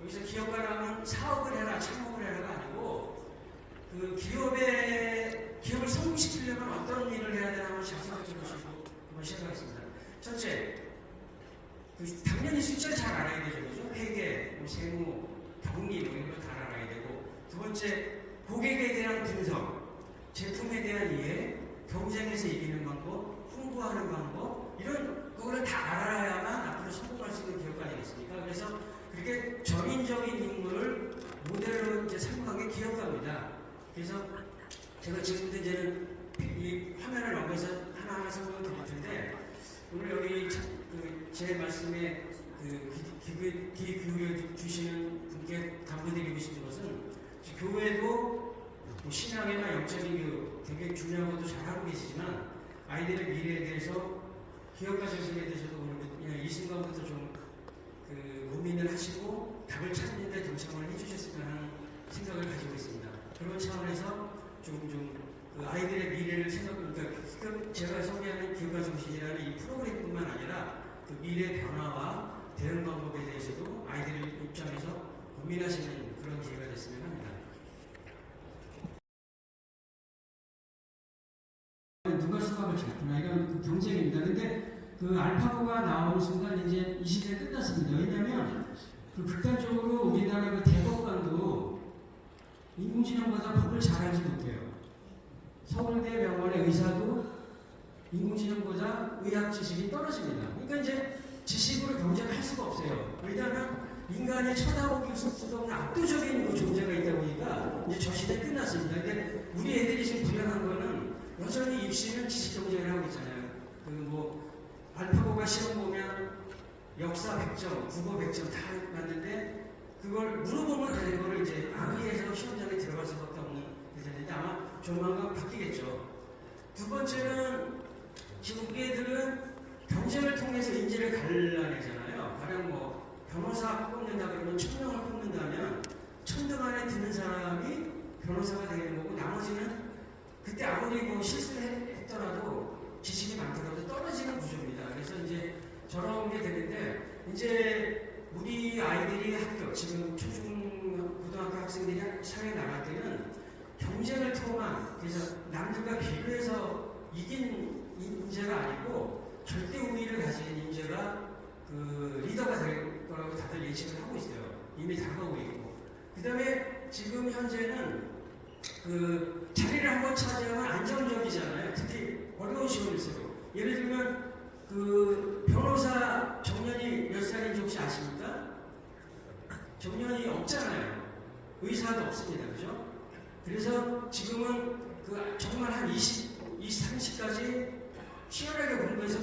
여기서 기업가라면 사업을 해라, 창업을 해라가 아니고 기업을 성공시키려면 어떤 일을 해야 되나 한번 생각해 보시고 한번 시작하겠습니다. 첫째, 당연히 숫자를 잘 알아야 되죠. 그죠? 회계, 세무, 경리 이런 걸 다 알아야 되고 두 번째, 고객에 대한 분석, 제품에 대한 이해, 경쟁에서 이기는 방법, 홍보하는 방법 이런 거를 다 알아야만 앞으로 성공할 수 있는 기업가 아니겠습니까? 그래서 그렇게 전인적인 인물을 모델로 이제 삼는 게 기업가입니다. 그래서 제가 지금부터 이제는 이 화면을 넘겨서 하나하나 설명을 드릴 텐데 오늘 여기 제 말씀에 귀 기울여 주시는 분께 당부드리고 싶은 것은 교회도 신앙이나 영적인 교육 되게 중요한 것도 잘하고 계시지만 아이들의 미래에 대해서 기업가 정신에 대해서도 오늘 이 순간부터 좀 고민을 하시고 답을 찾는 데 동참을 해주셨으면 하는 생각을 가지고 있습니다. 그런 차원에서 아이들의 미래를 그러니까 제가 소개하는 기업가 정신이라는 이 프로그램뿐만 아니라 그 미래 변화와 대응 방법에 대해서도 아이들 입장에서 고민하시는 그런 기회가 됐으면 합니다. 누가 수학을 잘하나 이런 경쟁입니다. 근데 알파고가 나오는 순간 이제 이 시대 끝났습니다. 왜냐하면 극단적으로 우리나라 대법관도 인공지능보다 법을 잘 알지 못해요. 서울대 병원의 의사도 인공지능보다 의학 지식이 떨어집니다. 그러니까 이제 지식으로 경쟁할 수가 없어요. 왜냐하면 인간이 쳐다보기 수도 없는 압도적인 존재가 있다 보니까 이제 저 시대 끝났습니다. 근데 우리 애들이 지금 불행한 거는 여전히 입시는 지식 경쟁을 하고 있잖아요. 알파고가 시험 보면 역사 100점, 국어 100점 다 맞는데 그걸 물어보면 되는 거를 이제 암기해서 시험장에 들어갈 수밖에 없는 대상인데 아마 조만간 바뀌겠죠. 두 번째는 지금 우리 애들은 경쟁을 통해서 인재를 갈라내잖아요. 가령 뭐 변호사 뽑는다 그러면 1000명을 뽑는다면 1000등 안에 드는 사람이 변호사가 되는 거고 나머지는 그때 아무리 뭐 실수를 했더라도 지식이 많더라도 떨어지는 구조입니다. 그래서 이제 저런 게 되는데 이제 우리 아이들이 학교 지금 초중 고등학교 학생들이 사회에 나갈 때는 경쟁을 통한 그래서 남들과 비교해서 이긴 인재가 아니고 절대 우위를 가진 인재가 그 리더가 될 거라고 다들 예측을 하고 있어요. 이미 다가오고 있고. 그 다음에 지금 현재는 그 자리를 한번 차지하면 안정적이잖아요. 특히 어려운 시험을 있어요. 예를 들면 그 변호사 정년이 몇 살인지 혹시 아십니까? 정년이 없잖아요. 의사도 없습니다. 그죠? 그래서 지금은 그 정말 한 20, 30까지 치열하게 공부해서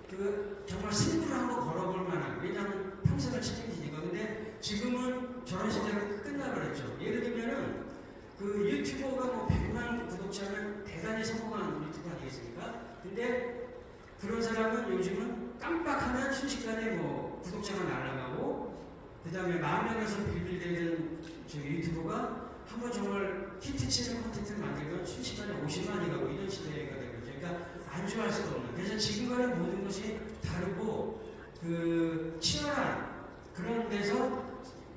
그 정말 승부를 한번 걸어볼 만한, 왜냐하면 평생을 책임지니까. 근데 지금은 저런 시대가 끝나버렸죠. 예를 들면은 그 유튜버가 뭐 100만 구독자면 대단히 성공한 유튜버 아니겠습니까? 근데 그런 사람은 요즘은 깜빡하면 순식간에 뭐 구독자가 날아가고 그 다음에 10,000명에서 빌빌대는 저 유튜버가 한번 정말 히트치는 콘텐츠를 만들면 순식간에 50만이 가고 이런 시대가 되는 거죠. 그러니까 안주할 수가 없는. 그래서 지금과는 모든 것이 다르고 그 치열한 그런 데서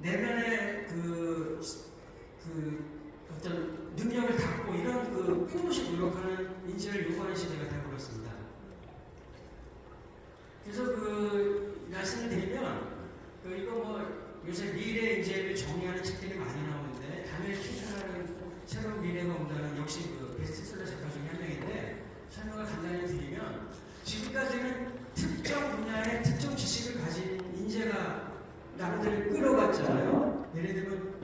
내면의 그 어떤 능력을 갖고 이런 그 끊임없이 노력하는 인재를 요구하는 시대가 되어버렸습니다. 그래서 그 말씀을 드리면 그 이거 뭐 요새 미래 인재를 정의하는 책들이 많이 나오는데 다니엘 킨터라는 새로운 미래가 온다는 역시 그 베스트셀러 작가 중에 한 명인데 설명을 간단히 드리면 지금까지는 특정 분야의 특정 지식을 가진 인재가 남들을 끌어갔잖아요. 예를 들면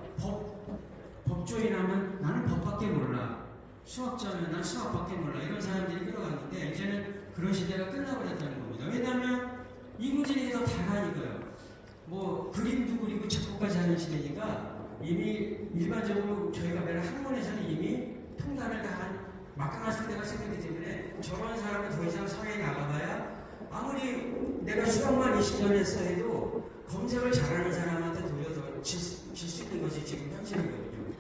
법조인 하면 나는 법밖에 몰라. 수학자면 난 수학밖에 몰라. 이런 사람들이 끌어갔는데 이제는 그런 시대가 끝나버렸다는 겁니다. 왜냐하면 인공지능이 더 잘하니까요. 뭐 그림도 그리고 작곡까지 하는 시대니까 이미 일반적으로 저희가 매일 학문에서는 이미 통달을 다 한 막강한 상대가 생기기 때문에 저런 사람은 더 이상 사회에 나가봐야 아무리 내가 수학만 20년 했어 해도 검색을 잘하는 사람한테 도리어 질 수 있는 것이 지금 현실이거든요.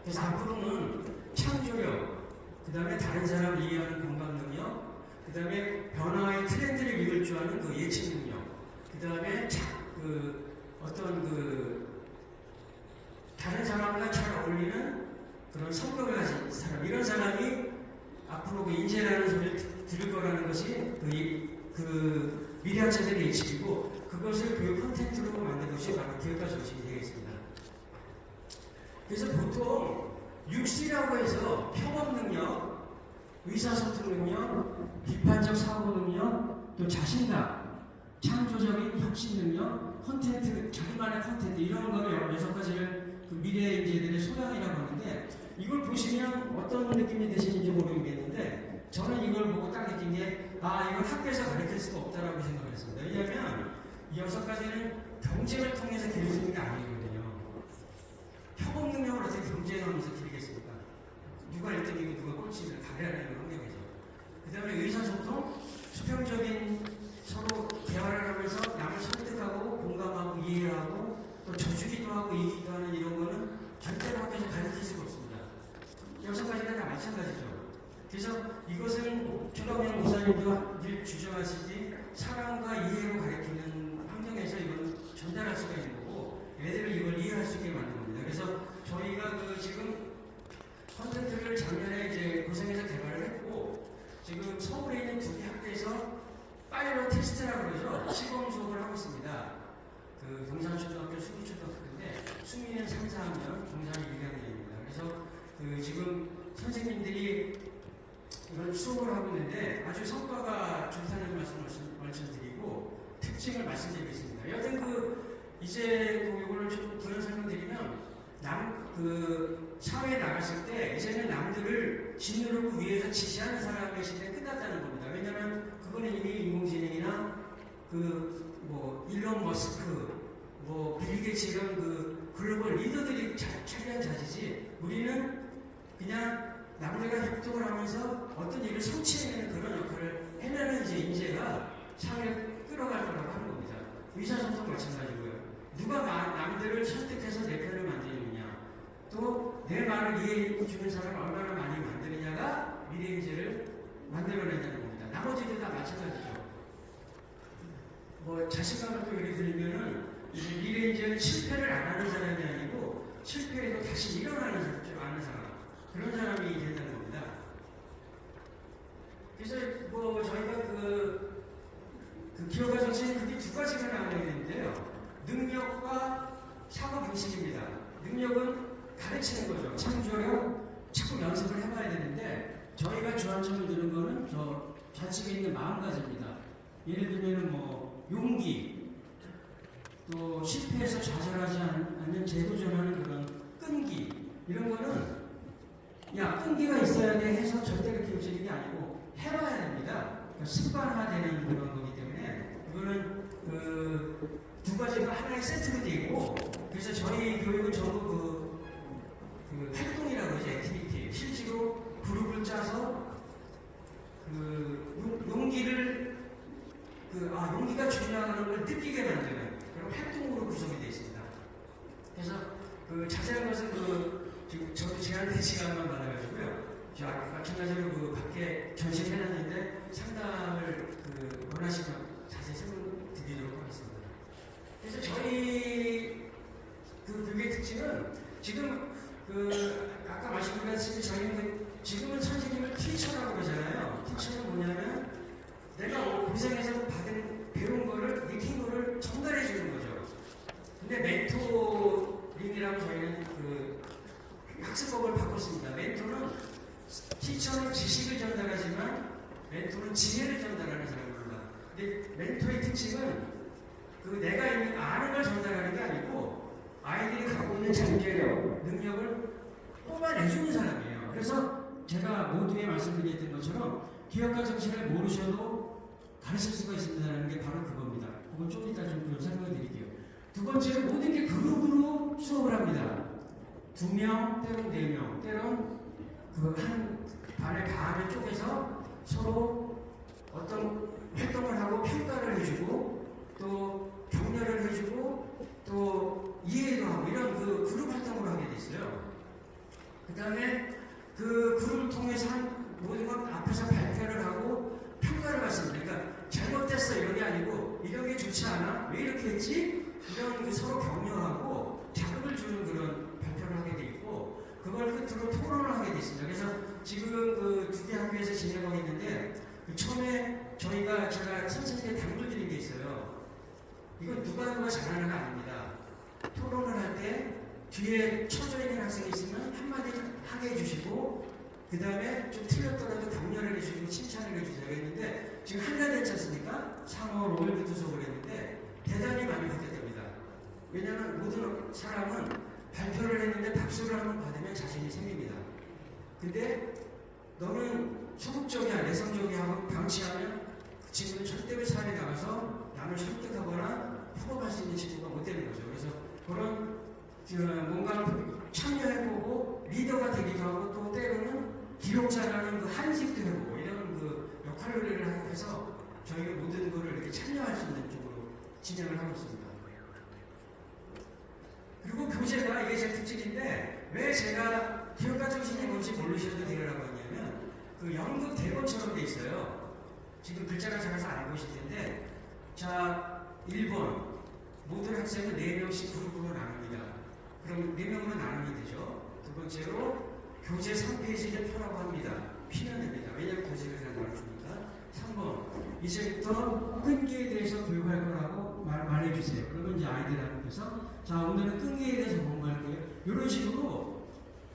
그래서 앞으로는 창조력, 그 다음에 다른 사람을 이해하는 공감 능력, 그 다음에 변화의 트렌드를 읽을 줄 아는 그 예측 능력, 그 다음에 다른 사람과 잘 어울리는 그런 성격을 가진 사람, 이런 사람이 앞으로 그 인재라는 소리를 들을 거라는 것이 그 미래학자들의 예측이고 그것을 교육 콘텐츠로 만든 것이 바로 교육과 정책이 되겠습니다. 그래서 보통 6C라고 해서 협업 능력, 의사소통 능력, 비판적 사고 능력, 또 자신감, 창조적인 혁신 능력, 콘텐츠, 자기만의 콘텐츠 이런 거를 6가지를 그 미래 인재들의 소양이라고 하는데 이걸 보시면 어떤 느낌이 드시는지 모르겠는데 저는 이걸 보고 딱 느낀 게 이건 학교에서 가르칠 수가 없다라고 생각을 했습니다. 왜냐하면 이 6가지는 경쟁을 통해서 기를 수 있는 게 아니거든요. 협업 능력을 어떻게 경쟁하면서 기르겠습니까? 누가 1등이고 누가 꼴찌를 가려내는 환경이죠. 그 다음에 의사소통, 수평적인 서로 대화를 하면서 남을 설득하고 공감하고 이해하고 또 져주기도 하고 이기기도 하는 이런 거는 절대로 학교에서 가르칠 수가 없습니다. 6가지가 다 마찬가지죠. 그래서 이것은 최강영 목사님도 늘 주장하시지 사랑과 이해로 가르치는 환경에서 이건 전달할 수가 있는 거고 애들을 이걸 이해할 수 있게 만든 겁니다. 그래서 저희가 지금 콘텐츠를 작년에 이제 고생해서 개발을 했고 지금 서울에 있는 2개 학교에서 파일럿 테스트라고 그러죠. 시범 수업을 하고 있습니다. 그 경산초등학교, 수미초등학교인데 수미는 3, 4학년, 경산이 2학년입니다. 그래서 지금 선생님들이 이런 수업을 하고 있는데 아주 성과가 좋다는 말씀드리고 특징을 말씀드리겠습니다. 여튼 이제 이거를 좀 부연 설명드리면 사회에 나갔을 때 이제는 남들을 짓누르고 위에서 지시하는 사람의 시대가 끝났다는 겁니다. 왜냐하면 그거는 이미 인공지능이나 일론 머스크, 빌 게이츠 이런 우리는 그냥 남들과 협동을 하면서 어떤 일을 성취해내는 그런 역할을 해내는 이제 인재가 사회를 끌어갈 거라고 하는 겁니다. 의사소통 마찬가지고요. 누가 남들을 설득해서 내 편을 만드느냐, 또 내 말을 이해해 주는 사람을 얼마나 많이 만드느냐가 미래 인재를 만들어내는 겁니다. 나머지도 다 마찬가지죠. 뭐 자신감을 또 예를 들면은 이제 미래 인재는 실패를 안 하는 사람이 아니고 실패해도 다시 일어나는 줄 아는 사람, 그런 사람이 된다는 겁니다. 그래서 뭐 저희가 그 기업가 정신이 그게 두 가지가 나와야 되는데요. 능력과 사고 방식입니다. 능력은 가르치는 거죠. 창조력, 자꾸 연습을 해봐야 되는데 저희가 주안점을 두는 거는 저 좌측에 있는 마음가짐입니다. 예를 들면 뭐 용기, 또 실패해서 좌절하지 않는 재도전하는 그런 끈기, 이런 거는 야 끈기가 있어야 돼 해서 절대 그렇게 움직이는 게 아니고 해봐야 됩니다. 그러니까 습관화되는 그런 거기 때문에 이거는 그 두 가지가 하나의 세트로 되어 있고, 그래서 저희 교육은 전부 그 활동이라고 하죠. 액티비티. 실제로 그룹을 짜서 그 용기를 용기가 중요하다는 걸 느끼게 만드는 그런 활동으로 구성이 되어 있습니다. 그래서 그 자세한 것은 지금 저도 제한된 시간만 받아가지고요. 저 마찬가지로 그 밖에 전시를 해놨는데 상담을 원하시면 자세히 설명드리도록 하겠습니다. 그래서 저희 그 교육의 특징은 지금 아까 말씀드렸듯이 저희는 지금은 선생님을 티처라고 그러잖아요. 티처는 뭐냐면 내가 고생해서 배운 거를, 익힌 거를 전달해 주는 거죠. 근데 멘토링이라고 저희는 학습법을 바꿨습니다. 멘토는 티처는 지식을 전달하지만 멘토는 지혜를 전달하는 사람입니다. 근데 멘토의 특징은 내가 이미 아는 걸 전달하는 게 아니고 아이들이 갖고 있는 잠재력, 능력을 뽑아내주는 사람이에요. 그래서 제가 모두에 말씀드렸던 것처럼 기업가 정신을 모르셔도 가르칠 수가 있습니다라는 게 바로 그겁니다. 그건 좀 이따 좀 설명해 드릴게요. 두 번째로 모든 게 그룹으로 수업을 합니다. 2명, 때론 4명, 때론 한 반의 반을 쪼개서 서로 어떤 활동을 하고 평가를 해주고 또 격려를 해주고 또 이해도 하고 이런 그룹 활동을 하게 됐어요. 그 다음에 그 그룹을 통해서 모든 것 앞에서 발표를 하고 평가를 받습니다. 그러니까 잘못됐어 이런 게 아니고 이런 게 좋지 않아? 왜 이렇게 했지? 이런 서로 격려하고 자극을 주는 그런 발표를 하게 돼 있고 그걸 끝으로 토론을 하게 돼 있습니다. 그래서 지금 두 개 학교에서 진행하고 있는데 처음에 제가 선생님께 당부를 드린 게 있어요. 이건 누가 잘하는 거 아닙니다. 토론을 할 때 뒤에 쳐져 있는 학생이 있으면 한마디 하게 해주시고 그 다음에 좀 틀렸더라도 격려를 해주시고 칭찬을 해주세요 했는데 지금 한 달 됐지 않습니까? 3월 5일부터 수업을 했는데 대단히 많이 바뀌었답니다. 왜냐하면 모든 사람은 발표를 했는데 박수를 한번 받으면 자신이 생깁니다. 근데 너는 소극적이야 내성적이야 하고 방치하면 그 친구는 절대로 사회에 나가서 남을 설득하거나 협업할 수 있는 친구가 못 되는 거죠. 그래서 그런 뭔가 참여해보고 리더가 되기도 하고 또 때로는 기록자라는 한식도 해보고 이런 역할놀이를 해서 저희가 모든 거를 이렇게 참여할 수 있는 쪽으로 진행을 하고 있습니다. 그리고 교재가 이게 제 특징인데 왜 제가 기업가 정신이 뭔지 모르셔도 되라고 하냐면 연극 대본처럼 돼 있어요. 지금 글자가 작아서 안 보이실 텐데 자 1번 모든 학생은 4명씩 그룹으로 나눕니다. 그럼 4명으로 나누면 되죠. 두 번째로 교재 3페이지를 펴라고 합니다. 피면 됩니다. 왜냐하면 교재를 그냥 나눠주니까. 3번 이제부터 끈기에 대해서 교육할 거라고 말해주세요. 그러면 이제 아이들한테서 자 오늘은 끈기에 대해서 공부할 거예요. 이런 식으로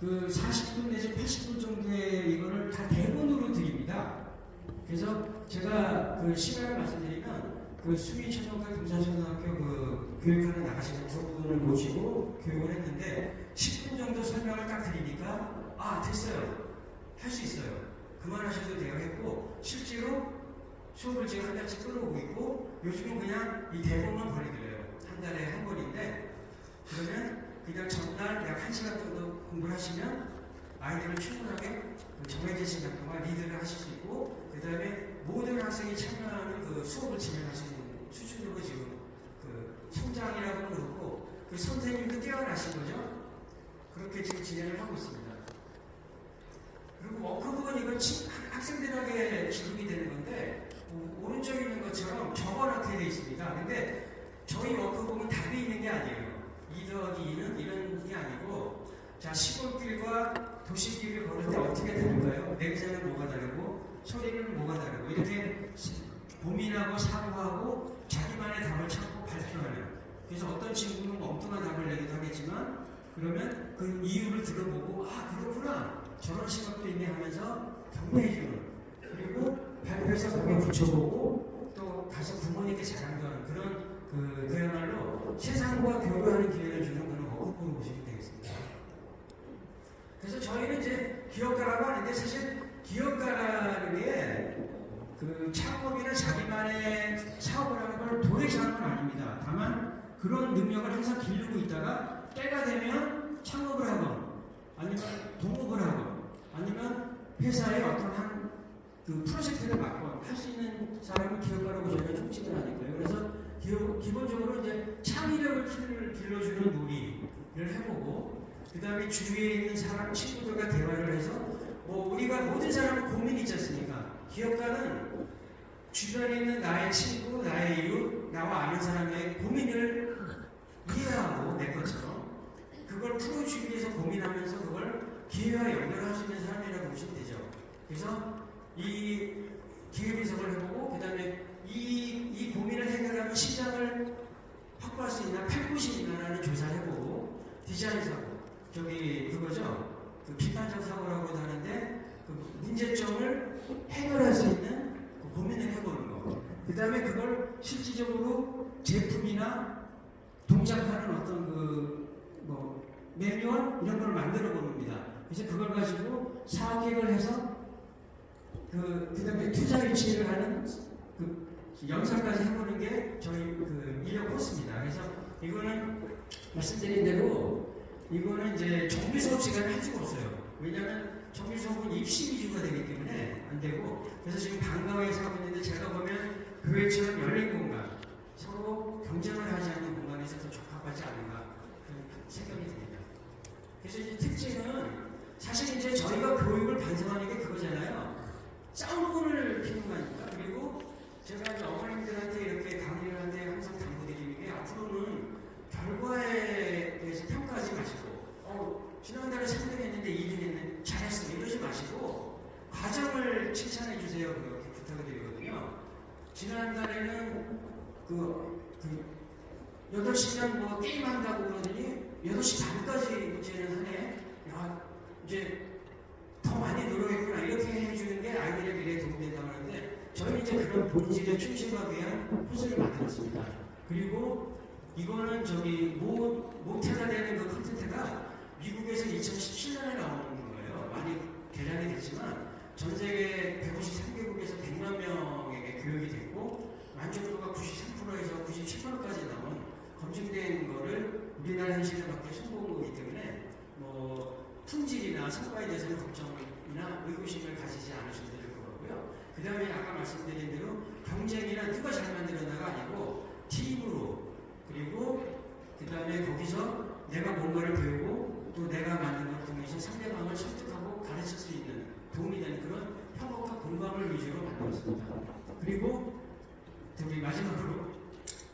40분 내지 80분 정도의 이거를 다 대본으로 드립니다. 그래서 제가 시간을 말씀드리면 수의초등학교, 금산초등학교 교육하러 나가시는 두 분을 모시고 교육을 했는데 10분 정도 설명을 딱 드리니까 됐어요. 할 수 있어요. 그만하셔도 돼요 했고 실제로 수업을 지금 한 달씩 끌어오고 있고 요즘은 그냥 이 대본만 보내드려요. 한 달에 한 번인데 그러면 그냥 전날 약 1시간 정도 공부를 하시면 아이들은 충분하게 그 정해진 시간 동안 리드를 하실 수 있고, 그 다음에 모든 학생이 참여하는 그 수업을 진행하시는 수준으로 지금 그 성장이라고는 그렇고, 그 선생님도 뛰어나신 거죠. 그렇게 지금 진행을 하고 있습니다. 그리고 워크북은 이건 학생들에게 지급이 되는 건데, 오른쪽에 있는 것처럼 적어놓게 되어 있습니다. 근데 저희 워크북은 답이 있는 게 아니에요. 2+2는 이런 게 아니고, 자, 시골길과 도시길을 걸을 때 어떻게 다른가요? 냄새는 뭐가 다르고, 소리는 뭐가 다르고, 이렇게 고민하고 사고하고 자기만의 답을 찾고 발표하는. 그래서 어떤 친구는 엉뚱한 답을 내기도 하겠지만, 그러면 그 이유를 들어보고, 아, 그렇구나, 저런 시각도 있네 하면서 격려해주는, 그리고 발표해서 거기에 붙여보고 또 가서 부모님께 자랑도 하는 그런 그야말로 세상과 교류하는 기회를 주는 그런 워크북으로 보시면 되겠습니다. 그래서 저희는 이제 기업가라고 하는데, 사실 기업가라는 게 그 창업이나 자기만의 사업을 하는 걸 도래시 하는 건 아닙니다. 다만 그런 능력을 항상 기르고 있다가 때가 되면 창업을 하건, 아니면 동업을 하건, 아니면 회사의 어떤 그 프로젝트를 맡건 할 수 있는 사람을 기업가라고 저희가 총칭을 하니까요. 그래서 기본적으로 이제 창의력을 길러주는 놀이를 해보고, 그 다음에 주위에 있는 사람, 친구들과 대화를 해서, 우리가 모든 사람은 고민이 있지 않습니까? 기업가는 주변에 있는 나의 친구, 나의 이웃, 나와 아는 사람의 고민을 이해하고 내 것처럼 그걸 풀어주기 위해서 고민하면서 그걸 기회와 연결할 수 있는 사람이라고 보시면 되죠. 그래서 이 기회 분석을 해보고, 그 다음에 이 고민을 해결하면 시장을 확보할 수 있나, 팔 곳이 있나라는 조사를 해보고, 디자인 사고, 그거죠. 그 비판적 사고라고도 하는데, 그 문제점을 해결할 수 있는 그 고민을 해보는 거. 그 다음에 그걸 실질적으로 제품이나 동작하는 어떤 매뉴얼 이런 걸 만들어 봅니다. 그래서 그걸 가지고 사업 계획을 해서 그 다음에 투자 유치를 하는 그 영상까지 해보는 게 저희 그 인력 코스입니다. 그래서 이거는 말씀드린 대로 이거는 이제 정규 수업 시간에 할 수가 없어요. 왜냐하면 정규 수업은 입시 위주가 되기 때문에 안 되고, 그래서 지금 방과후에서 하고 있는데, 제가 보면 교회처럼 열린 공간, 서로 경쟁을 하지 않는 공간에서 더 적합하지 않은가 그런 생각이 듭니다. 그래서 이제 특징은 사실 이제 저희가 교육을 반성하는 게 그거잖아요. 싸움꾼을 피우는 거 아닙니까? 그리고 제가 이제 어머님들한테 이렇게 강의를 하는데 항상 당부드리는 게, 앞으로는 결과에 대해서 평가하지 마시고, 지난달에 3등 했는데 2등 했네, 잘했어, 이러지 마시고 과정을 칭찬해 주세요. 그렇게 부탁을 드리거든요. 지난달에는 8시간 게임한다고 그러더니 8시 반까지 이제는 하네. 야, 이제 더 많이 노력했구나, 이렇게 해주는 게 아이들의 미래에 도움이 된다고 하는데, 저희는 이제 그런 본질에 충실하기 위한 코스를 만들었습니다. 그리고 이거는 모태가 되는 그 컨텐츠가 미국에서 2017년에 나오는 거예요. 많이 개량이 됐지만 전 세계 153개국에서 100만 명에게 교육이 됐고, 만족도가 93%에서 97%까지 나온 검증된 거를 우리나라 현실에 맞게 선보인 거기 때문에 품질이나 성과에 대해서는 걱정이나 의구심을 가지지 않으셔도 될 것 같고요. 그 다음에 아까 말씀드린 대로 경쟁이나 누가 잘 만들었나가 아니고 팀으로, 그리고 그 다음에 거기서 내가 뭔가를 배우고 또 내가 만든 걸 통해서 상대방을 설득하고 가르칠 수 있는, 도움이 되는 그런 협업과 공감을 위주로 만들었습니다. 그리고 마지막으로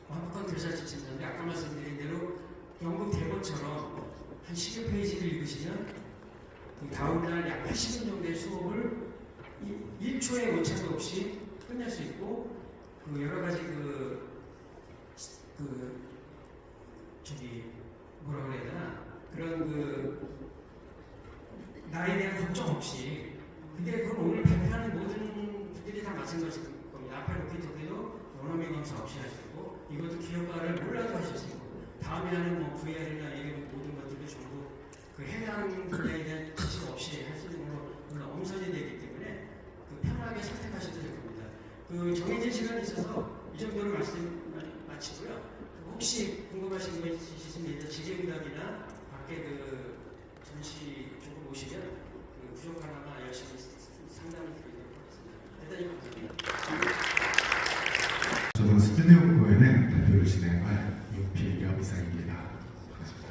완벽한 교사 지침인데, 아까 말씀드린 대로 영국 대본처럼 한 10여 페이지를 읽으시면 그 다음날 약 80분 정도의 수업을 1초의 오차도 없이 끝낼 수 있고, 여러 가지 뭐라 그래야 되나, 그런 나에 대한 걱정 없이, 근데 그건 오늘 발표하는 모든 분들이 다 마찬가지일 겁니다. 앞에 놓긴 저기도 원어민 강사 없이 하시고, 이것도 기업가를 몰라도 하실 수 있고, 다음에 하는 VR이나 이런 모든 것들도 전부 그 해당 분야에 대한 지식 없이 할 수 있는 걸로 물론 엄선이 되기 때문에 편하게 선택하셔도 될 겁니다. 정해진 시간이 있어서 이 정도로 말씀 마치고요. 혹시 궁금하신 거 있으시면 지지응답이나 밖에 그 전시 쪽으로 오시면 그 부족하다가 열심히 상담을 드리도록 하겠습니다. 대단히 감사합니다. 저는 스튜디오 공연의 대표를 진행할 윤필겸 이상입니다. 반갑습니다.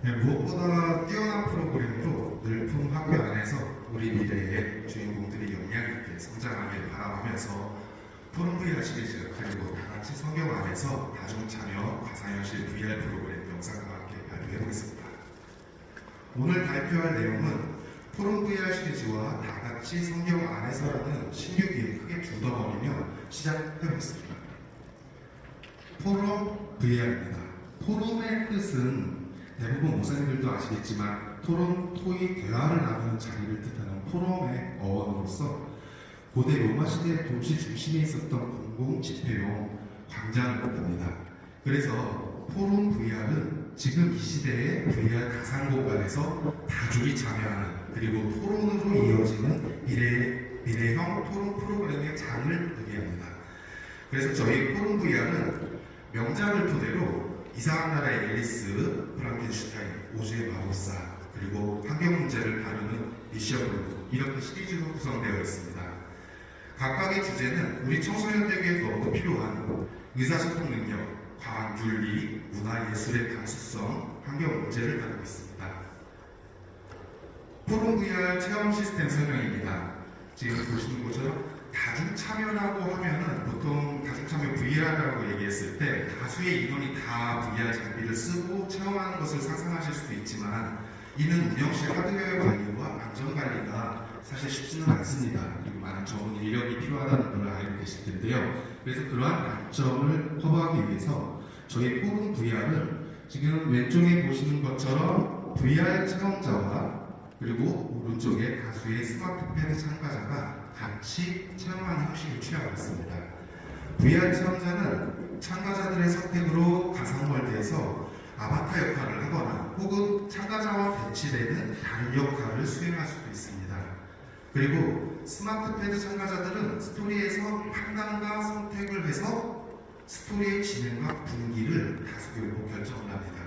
네, 무엇보다 뛰어난 프로그램으로 늘품 학교 안에서 우리 미래의 주인공들이 역량 있게 성장하길 바라보면서 포럼 VR 시리즈 그리고 다같이 성경 안에서 다중 참여 가상현실 VR 프로그램 영상과 함께 발표해보겠습니다. 오늘 발표할 내용은 포럼 VR 시리즈와 다같이 성경 안에서라는 신규기에 크게 두 덩어리며 시작해보겠습니다. 포럼 VR입니다. 포럼의 뜻은 대부분 목사님들도 아시겠지만 토론, 토의, 대화를 나누는 자리를 뜻하는 포럼의 어원으로서 고대 로마 시대 도시 중심에 있었던 공공 집회용 광장을 뜻합니다. 그래서 포럼 VR은 지금 이 시대의 VR 가상 공간에서 다중이 참여하는 그리고 토론으로 이어지는 미래형 토론 프로그램의 장을 의미합니다. 그래서 저희 포럼 VR은 명작을 토대로 이상한 나라의 앨리스, 프랑켄슈타인, 오즈의 마법사, 그리고 환경 문제를 다루는 미션 블루 이렇게 시리즈로 구성되어 있습니다. 각각의 주제는 우리 청소년들에게 더욱 필요한 의사소통 능력, 과학 윤리, 문화 예술의 감수성, 환경 문제를 다루고 있습니다. 포럼 VR 체험 시스템 설명입니다. 지금 보시는 것처럼 다중 참여라고 하면은 보통 다중 참여 VR이라고 얘기했을 때 다수의 인원이 다 VR 장비를 쓰고 체험하는 것을 상상하실 수도 있지만 이는 운영실 하드웨어 관리와 안전 관리가 사실 쉽지는 않습니다. 그리고 많은 전문 인력이 필요하다는 걸 알고 계실 텐데요. 그래서 그러한 단점을 커버하기 위해서 저희 포럼 VR은 지금 왼쪽에 보시는 것처럼 VR 체험자와 그리고 오른쪽에 다수의 스마트 패드 참가자가 같이 체험하는 형식을 취하고 있습니다. VR 체험자는 참가자들의 선택으로 가상월드에서 아바타 역할을 하거나 혹은 참가자와 배치되는 다른 역할을 수행할 수도 있습니다. 그리고 스마트 패드 참가자들은 스토리에서 판단과 선택을 해서 스토리의 진행과 분위기를 다수결로 결정을 합니다.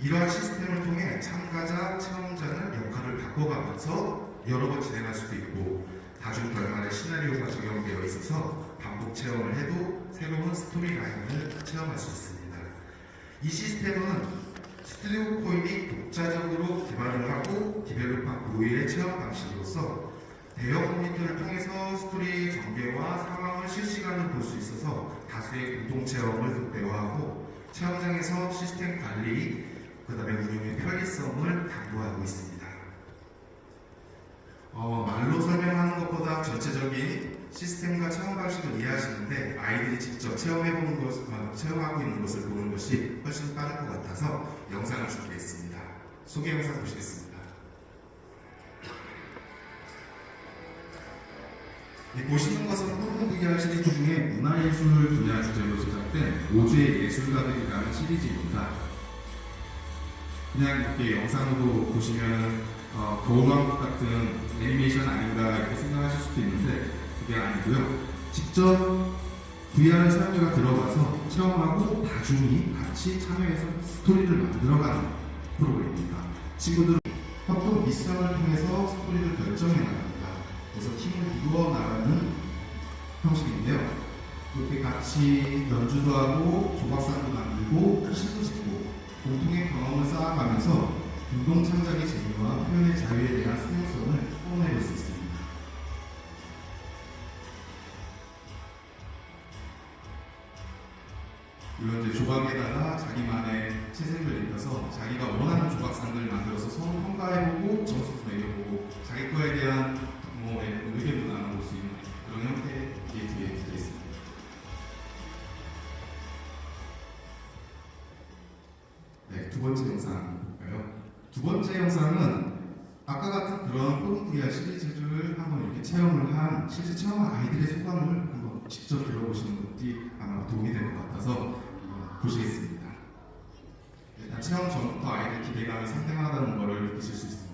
이러한 시스템을 통해 참가자, 체험자는 역할을 바꿔가면서 여러 번 진행할 수도 있고 다중 결말의 시나리오가 적용되어 있어서 반복 체험을 해도 새로운 스토리 라인을 체험할 수 있습니다. 이 시스템은 스튜디오 코인이 독자적으로 개발을 하고 디벨롭한 고유의 체험 방식으로서 대형 모니터를 통해서 스토리의 전개와 상황을 실시간으로 볼 수 있어서 다수의 공동 체험을 극대화하고 체험장에서 시스템 관리, 그 다음에 운영의 편리성을 담보하고 있습니다. 말로 설명하는 것보다 전체적인 시스템과 체험 방식을 이해하시는데 아이들이 직접 체험하고 있는 것을 보는 것이 훨씬 빠를 것 같아서 영상을 준비했습니다. 소개 영상 보시겠습니다. 보시는 것은 포럼 VR 시리즈 중에 문화예술 분야 주제로 제작된 오즈의 예술가들이라는 시리즈입니다. 그냥 이렇게 영상으로 보시면 거울왕국 같은 애니메이션 아닌가 이렇게 생각하실 수도 있는데 그게 아니고요. 직접 VR 사용자가 들어가서 체험하고 다중이 같이 참여해서 스토리를 만들어가는 프로그램입니다. 친구들은 협동 미션을 통해서 스토리를 결정해 나갑니다. 그래서 팀을 이루어 나가는 형식인데요. 이렇게 같이 연주도 하고 조각상도 만들고 시도 짓고 공통의 경험을 쌓아가면서 공동 창작의 재미와 표현의 자유에 대한 수용성을 뽐내볼 수 있습니다. 이런 이제 조각에다가 자기만의 채색을 입혀서 자기가 원하는 조각상을 만들어서 서로 평가해보고 점수도 매겨보고 자기 거에 대한 의견도 나눠볼 수 있는 그런 형태의 뒤에 붙어 있습니다. 네, 두 번째 영상 볼까요? 두 번째 영상은 아까 같은 그런 포럼 VR 시리즈를 한번 이렇게 체험을 한 실제 체험한 아이들의 소감을 한번 직접 들어보시는 것이 아마 도움이 될 것 같아서 보시겠습니다. 일단 체험 전부터 아이들 기대감이 상당하다는 것을 느끼실 수 있습니다.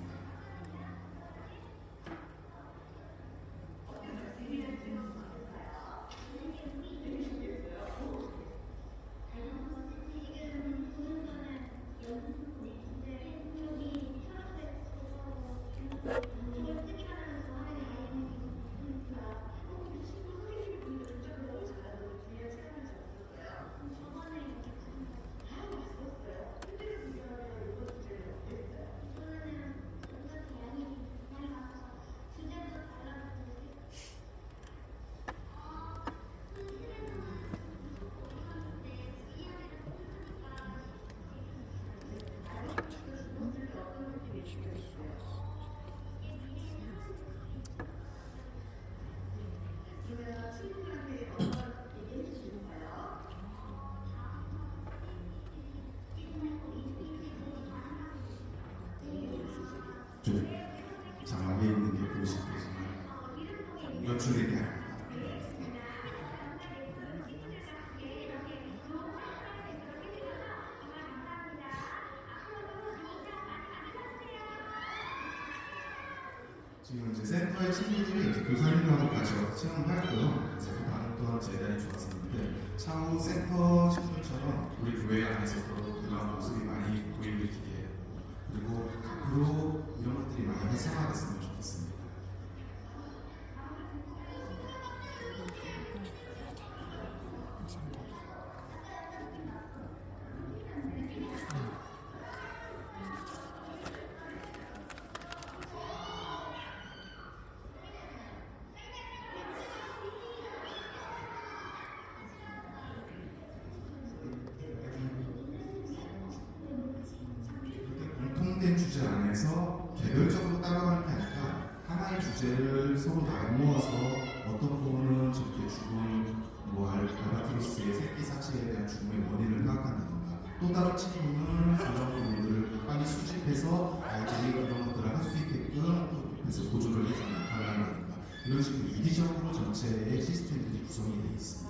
것을 얘기합니다. 지금 이제 센터의 친구들이 이제 교사님하고 같이 와서 체험을 했고요. 그래서 그 반응 또한 대단히 좋았었는데 차후 센터 친구들처럼 우리 교회 안에서도 그런 모습이 많이 보이길 기대해요. 그리고 앞으로 이런 것들이 많이 활성화됐으면 좋겠습니다. 공통된 주제 안에서 개별적으로 따라가는 게 아니라 하나의 주제를 서로 나누어서 어떤 부분은 저렇게 죽은 알바트로스의 새끼 사체에 대한 죽음의 원인을 파악한다던가 또 다른 친구는 그런 부분들을 빨리 수집해서 아이들이 그런 것들을 할 수 있게끔 옆에서 보조를 해주는 발랄하던가 이런 식으로 이기적으로 전체의 시스템들이 구성이 되어 있습니다.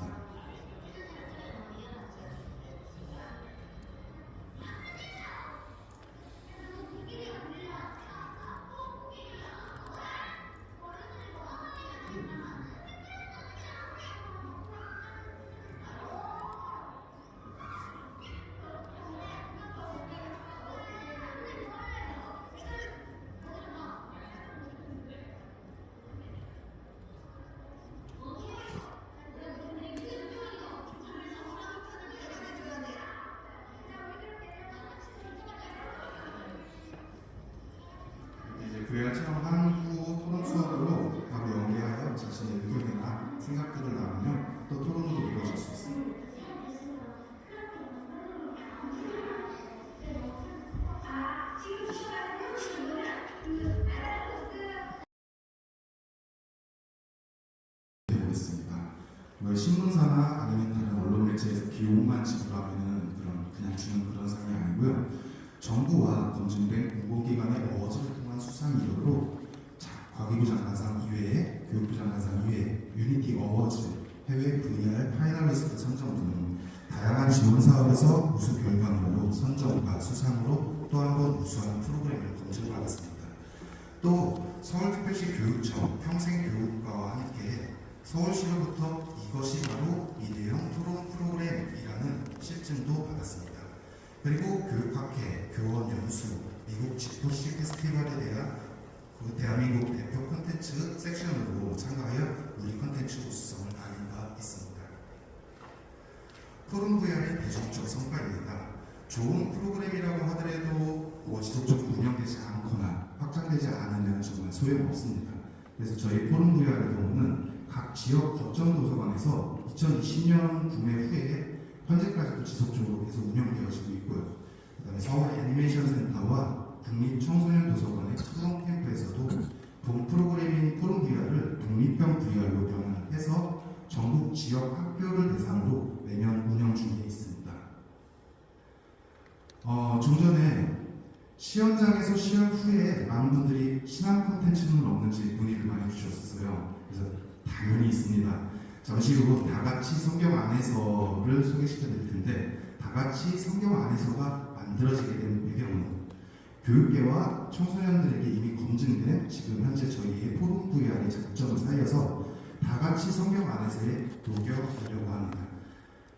교회가 체험한 후 토론 수업으로 바로 연계하여 자신의 의견이나 생각들을 나누면 또 토론으로 이루어질 수 있습니다. 되겠습니다. 신문사나 아니면 다른 언론 매체에서 비용만 지불하면은 그냥 주는 그런 상이 아니고요. 정부와 검증된 공공기관의 어워즈를 통한 수상 이력으로 과기부 장관상 이외에 교육부 장관상 이외에 유니티 어워즈, 해외 VR 파이널리스트 선정 등 다양한 지원 사업에서 우수 결과물로 선정과 수상으로 또 한 번 우수한 프로그램을 검증받았습니다. 또 서울특별시 교육청 평생교육과와 함께 서울시로부터 이것이 바로 미래형 토론 프로그램이라는 실증도 받았습니다. 그리고 교육학회, 교원연수, 미국 지포시 페스티벌에 대한 대한민국 대표 콘텐츠 섹션으로 참가하여 우리 콘텐츠 우수성을 알린 바 있습니다. 토론 VR의 대중적 성과입니다. 좋은 프로그램이라고 하더라도 지속적으로 운영되지 않거나 확장되지 않으면 정말 소용없습니다. 그래서 저희 토론 VR의 경우는 각 지역 거점 도서관에서 2020년 구매 후에 현재까지도 지속적으로 계속 운영되어지고 있고요. 그다음에 서울 애니메이션 센터와 국립청소년 도서관의 토론 캠프에서도 본 프로그램인 토론 VR을 독립형 VR로 변환해서 전국 지역 학교를 대상으로 매년 운영 중에 있습니다. 좀 전에 시연장에서 시연 후에 많은 분들이 신앙 콘텐츠는 없는지 문의를 많이 주셨어요. 그래서 당연히 있습니다. 잠시 후 다같이 성경 안에서를 소개시켜 드릴 텐데 다같이 성경 안에서가 만들어지게 된 배경은 교육계와 청소년들에게 이미 검증된 지금 현재 저희의 포럼 VR의 장점을 살려서 다같이 성경 안에서에 녹여보려고 합니다.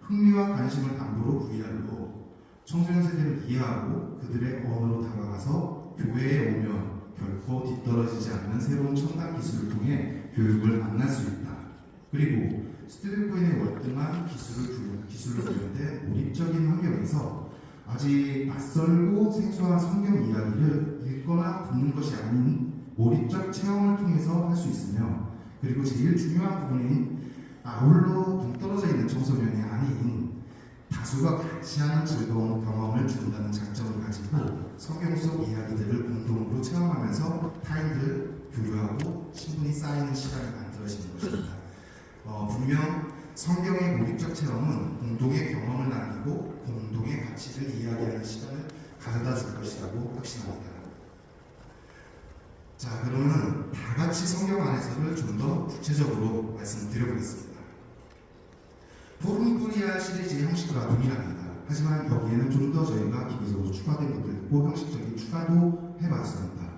흥미와 관심을 담보로 VR로 청소년 세대를 이해하고 그들의 언어로 다가가서 교회에 오면 결코 뒤떨어지지 않는 새로운 첨단 기술을 통해 교육을 만날 수 있다. 그리고 스튜디오코인의 월등한 기술로 구현된 몰입적인 환경에서 아직 낯설고 생소한 성경 이야기를 읽거나 듣는 것이 아닌 몰입적 체험을 통해서 할 수 있으며 그리고 제일 중요한 부분인 아울러 동떨어져 있는 청소년이 아닌 다수가 같이 하는 즐거운 경험을 준다는 장점을 가지고 성경 속 이야기들을 공동으로 체험하면서 타인들 교류하고 신분이 쌓이는 시간을 만들어지는 것입니다. 분명 성경의 몰입적 체험은 공동의 경험을 남기고 공동의 가치를 이야기하는 시간을 가져다 줄 것이라고 확신합니다. 자, 그러면 다 같이 성경 안에서를 좀 더 구체적으로 말씀드려보겠습니다. 포럼코리아 시리즈의 형식과 동일합니다. 하지만 여기에는 좀 더 저희가 기계적으로 추가된 것들 있고 형식적인 추가도 해봤습니다.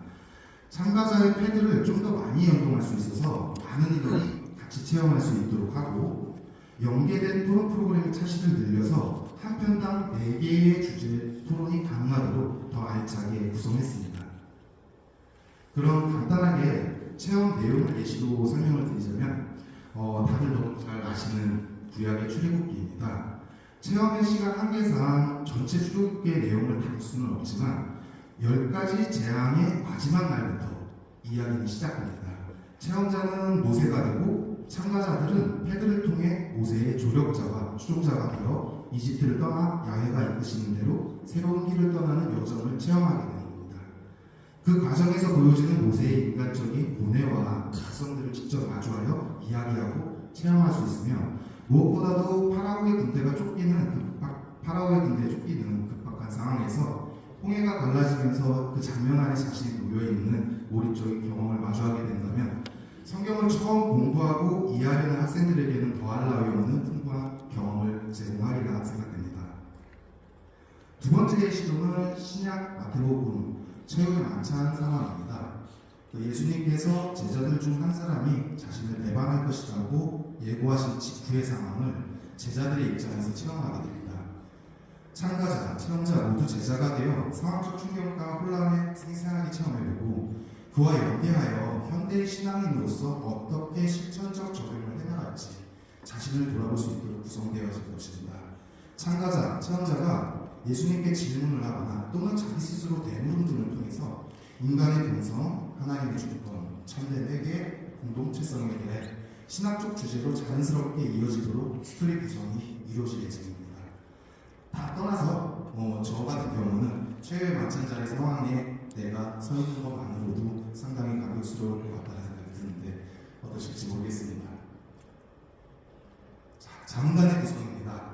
참가자의 패드를 좀 더 많이 연동할 수 있어서 많은 인원이 같이 체험할 수 있도록 하고, 연계된 토론 프로그램의 차시를 늘려서 한 편당 4개의 주제 토론이 가능하도록 더 알차게 구성했습니다. 그럼 간단하게 체험 내용을 예시로 설명을 드리자면, 다들 너무 잘 아시는 구약의 출애굽기입니다. 체험의 시간 한계상 전체 출애굽기의 내용을 담을 수는 없지만 10가지 재앙의 마지막 날부터 이야기는 시작됩니다. 체험자는 모세가 되고 참가자들은 패드를 통해 모세의 조력자와 추종자가 되어 이집트를 떠나 야훼가 이끄시는 대로 새로운 길을 떠나는 여정을 체험하게 됩니다. 그 과정에서 보여지는 모세의 인간적인 고뇌와 각성들을 직접 마주하여 이야기하고 체험할 수 있으며, 무엇보다도 파라오의 군대에 쫓기는 급박한 상황에서 홍해가 갈라지면서 그 장면 안에 자신이 놓여있는 몰입적인 경험을 마주하게 된다면 성경을 처음 공부하고 이해하려는 학생들에게는 더할 나위 없는 풍부한 경험을 제공하리라 생각됩니다. 두 번째 예시로는 신약 마태복음 최후의 만찬 상황입니다. 예수님께서 제자들 중 한 사람이 자신을 배반할 것이라고 예고하신 직후의 상황을 제자들의 입장에서 체험하게 됩니다. 참가자, 체험자 모두 제자가 되어 상황적 충격과 혼란에 생생하게 체험해보고 그와 연계하여 현대의 신앙인으로서 어떻게 실천적 적용을 해나갈지 자신을 돌아볼 수 있도록 구성되어질 것입니다. 참가자, 체험자가 예수님께 질문을 하거나 또는 자기 스스로 대물음 등을 통해서 인간의 본성, 하나님의 주권, 참된 회개, 공동체성에 대해 신학적 주제로 자연스럽게 이어지도록 스토리 구성이 이루어질 예정입니다. 다 떠나서 저 같은 경우는 최후의 만찬자리 상황에 내가 서 있는 것만으로도 상당히 감격스러울 것 같다는 생각이 드는데 어떠실지 모르겠습니다. 자, 장단의 구성입니다.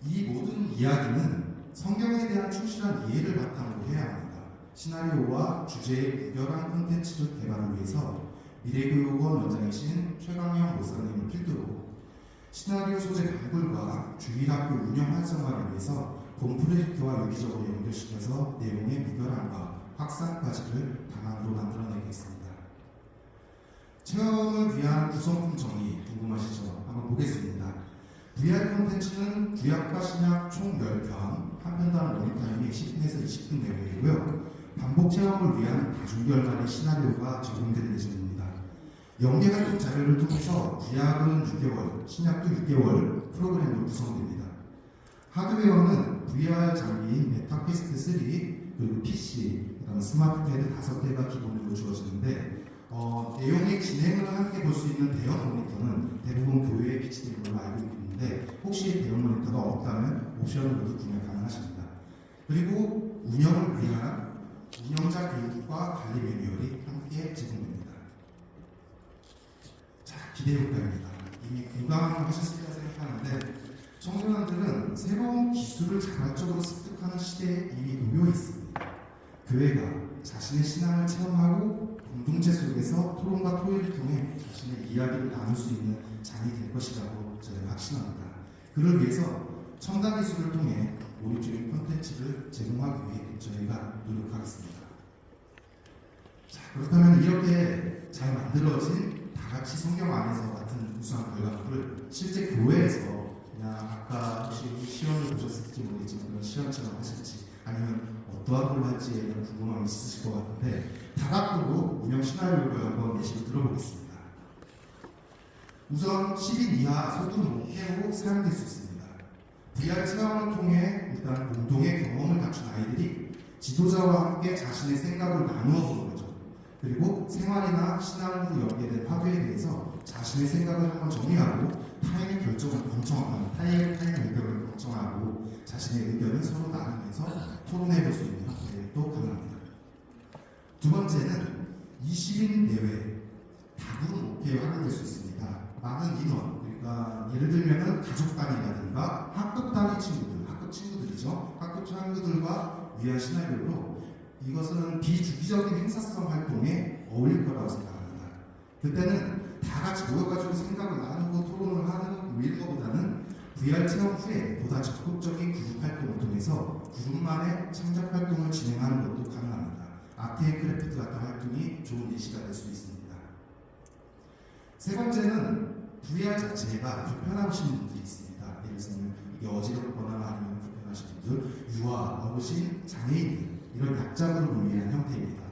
이 모든 이야기는 성경에 대한 충실한 이해를 바탕으로 해야 합니다. 시나리오와 주제의 무결한 콘텐츠를 개발을 위해서 미래교육원 원장이신 최강영 목사님을 필두로 시나리오 소재 발굴과 주일학교 운영 활성화를 위해서 본 프로젝트와 유기적으로 연결시켜서 내용의 무결함과 확산까지를 방안으로 만들어내겠습니다. 체험을 위한 구성품 정의 궁금하시죠? 한번 보겠습니다. VR 콘텐츠는 구약과 신약 총 10편, 한 편당 러닝타임이 10분에서 20분 내외이고요. 반복 체험을 위한 다중결말의 시나리오가 적용될 예정입니다. 연계 같은 자료를 통해서 구약은 6개월, 신약도 6개월 프로그램으로 구성됩니다. 하드웨어는 VR 장비인 메타퀘스트 3, 그리고 PC, 그다음 스마트 패드 5대가 기본으로 주어지는데 내용의 진행을 함께 볼 수 있는 대형 모니터는 대부분 교회에 비치되는 걸로 알고 있는데 혹시 대형 모니터가 없다면 옵션으로도 구매 가능하십니다. 그리고 운영을 위한 운영자 교육과 관리 매뉴얼이 함께 제공됩니다. 자, 기대효과입니다. 이미 공감하셨을 거라 생각하는데 청소년들은 새로운 기술을 자발적으로 습득하는 시대에 이미 놓여 있습니다. 교회가 자신의 신앙을 체험하고 공동체 속에서 토론과 토의를 통해 자신의 이야기를 나눌 수 있는 장이 될 것이라고 저희가 확신합니다. 그를 위해서 첨단 기술을 통해 몰입적인 콘텐츠를 제공하기 위해 저희가 노력하겠습니다. 자, 그렇다면 이렇게 잘 만들어진 다같이 성경 안에서 같은 우수한 결과물을 실제 교회에서 그냥 아까 혹시 시연을 보셨을지 모르겠지만 그런 시연처럼 하실지 아니면 어떠한 걸로 할지에 대한 궁금함이 있으실 것 같은데 다각도로 운영 시나리오를 한번 예시로 들어보겠습니다. 우선 10인 이하 소수는 목회로 사용될 수 있습니다. VR 체험을 통해 일단 공동의 경험을 갖춘 아이들이 지도자와 함께 자신의 생각을 나누어 보는 거죠. 그리고 생활이나 신앙으로 연계된 화두에 대해서 자신의 생각을 한번 정리하고 타인의 결정을 경청하고 타인의 의견을 경청하고 자신의 의견을 서로 나누면서 토론해볼 수 있는 계획도 가능합니다. 두 번째는 20인 내외 다그룹 목회에 활용될 수 있습니다. 많은 인원, 그러니까 예를 들면은 가족 단위라든가 학급 단위 친구들, 학급 친구들이죠. 학급 친구들과 위한 시나리오로 이것은 비주기적인 행사성 활동에 어울릴 거라고 생각합니다. 그때는 다 같이 모여가지고 생각을 나누고 토론을 하는 이런 것보다는 VR 체험 후에 보다 적극적인 그룹 활동을 통해서 그룹만의 창작 활동을 진행하는 것도 가능합니다. 아트앤크래프트 같은 활동이 좋은 예시가 될 수 있습니다. 세 번째는 VR 자체가 불편하신 분들이 있습니다. 예를 들면 이게 어지럽거나 아니면 불편하신 분들, 유아, 어르신, 장애인 이런 약자 그룹을 위한 형태입니다.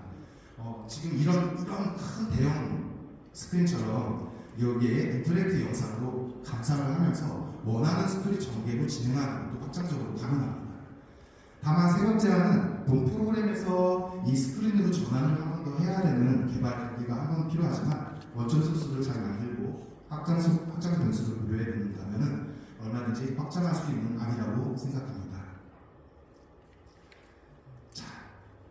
지금 이런 큰 대형 스크린처럼 여기에 인터랙트 영상으로 감상을 하면서 원하는 스토리 전개로 진행하는 것도 확장적으로 가능합니다. 다만 세 번째는 본 프로그램에서 이 스크린으로 전환을 한 번 더 해야 되는 개발 단계가 한 번 필요하지만 원천 소스를 잘 만들고 확장 변수를 고려해야 된다면 얼마든지 확장할 수 있는 안이라고 생각합니다. 자,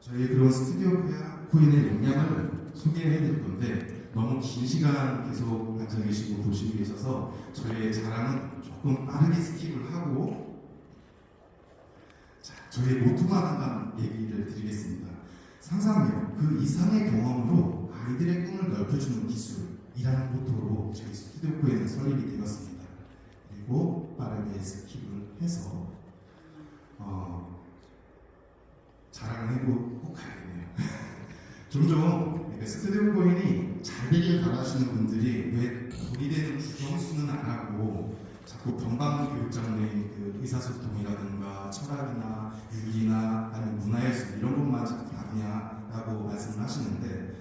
저희 그런 스튜디오 코인의 역량을 소개해 드릴 건데 너무 긴 시간 계속 앉아 계시고 보시고 계셔서 저희의 자랑은 조금 빠르게 스킵을 하고 저희의 모토만 한번 얘기를 드리겠습니다. 상상력, 그 이상의 경험으로 아이들의 꿈을 넓혀주는 기술이라는 모토로 저희 스튜디오 코인은 설립이 되었습니다. 그리고 빠르게 스킵을 해서 자랑을 해보고 꼭 가야겠네요. 종종 스튜디오 코인이 잘 되길 바라시는 분들이 왜 도리되는 구경수는 안 하고 자꾸 병방 교육장르인 그 의사소통이라든가 철학이나 윤리나 아니면 문화예술 이런 것만 자꾸 다루냐라고 말씀을 하시는데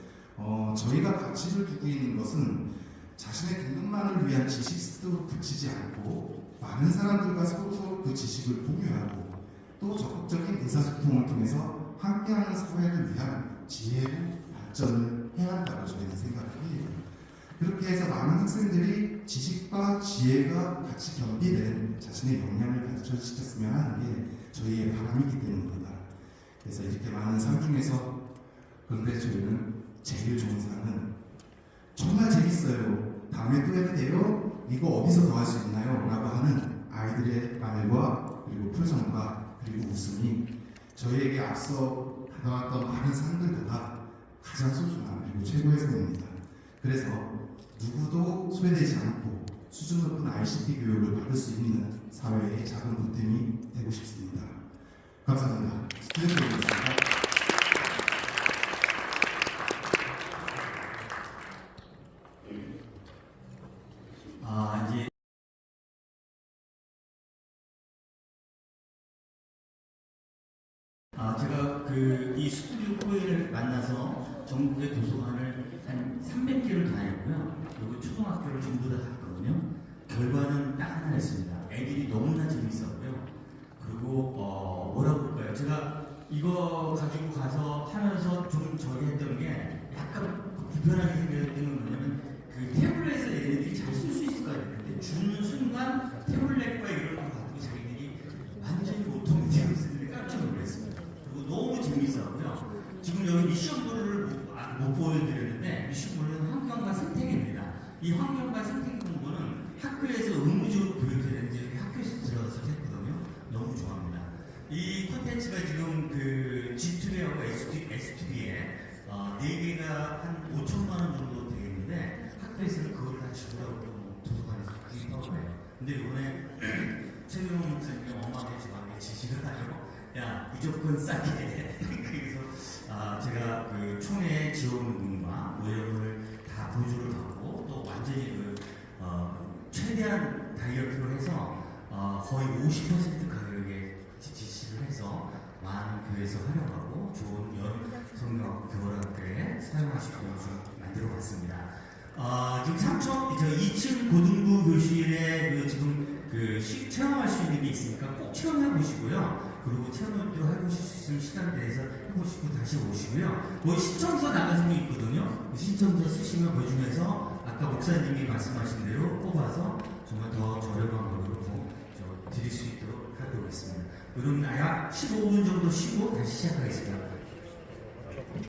저희가 가치를 두고 있는 것은 자신의 등급만을 위한 지식 스토로 그치지 않고 많은 사람들과 서로 그 지식을 공유하고 또 적극적인 의사소통을 통해서 함께하는 사회를 위한 지혜로 발전을 해야 한다고 저희는 생각을 해요. 그렇게 해서 많은 학생들이 지식과 지혜가 같이 겸비된 자신의 역량을 발전시켰으면 하는 게 저희의 바람이기 때문입니다. 그래서 이렇게 많은 상 중에서 그런데 저희는 제일 좋은 상은 정말 재밌어요. 다음에 또 해도 돼요? 이거 어디서 더 할 수 있나요? 라고 하는 아이들의 말과 그리고 표정과 그리고 웃음이 저희에게 앞서 받아왔던 많은 상들보다 가장 소중한 그리고 최고의 상입니다. 그래서 누구도 소외되지 않고 수준 높은 ICT 교육을 받을 수 있는 사회의 작은 보탬이 되고 싶습니다. 감사합니다. 스튜디오였습니다. 이제 제가 이 스튜디오 코인을 만나서 전국의 도서관을 한 300개를 다녔고요. 그리고 초등학교를 전부 다 갔거든요. 결과는 딱 하나였습니다. 애들이 너무나 재밌었고요. 그리고 뭐라고 볼까요? 제가 이거 가지고 가서 하면서 좀 저기 했던 게 약간 불편하게 생겼던 건 뭐냐면 그 태블릿을 애들이 잘 쓸 수 있을까 했는데 주는 순간 태블릿과 이런 거 가지고 자기들이 완전히 못하는 되었는데 깜짝 놀랐습니다. 그리고 너무 재미있었고요. 지금 여기 미션볼을 못 보여드렸는데 미션볼은 환경과 생태계입니다. 이 환경과 생태계 공부는 학교에서 의무적으로 교육해야 되는지 학교에서 들어가서 했거든요. 너무 좋아합니다. 이 콘텐츠가 지금 그 G2B하고 S2B에 4개가 한 5천만 원 정도 되겠는데 학교에서는 그걸 다 주더라고요. 도서관에서 구입하고요. 근데 이번에 최경 목사님이 엄마한테 저한테 지시를 하죠. 야, 무조건 싸게 해. 그래서 제가 그 총회 지원금과 모형을 다 보조를 받고 또 완전히 최대한 다이어트를 해서 거의 50% 가격에 지시를 해서 많은 교회에서 활용하고 좋은 성경 교원학교에 사용할 수 있도록 좀 만들어봤습니다. 지금 2층 고등부 교실에 지금 체험할 수 있는 게 있으니까 꼭 체험해 보시고요. 그리고 체험도 해보실 수 있으면 시간 내서 해보시고 다시 오시고요. 신청서 나가는 게 있거든요. 신청서 쓰시면 그 중에서 아까 목사님이 말씀하신 대로 뽑아서 정말 더 저렴한 가격으로 드릴 수 있도록 하도록 하겠습니다. 그럼 약 15분 정도 쉬고 다시 시작하겠습니다.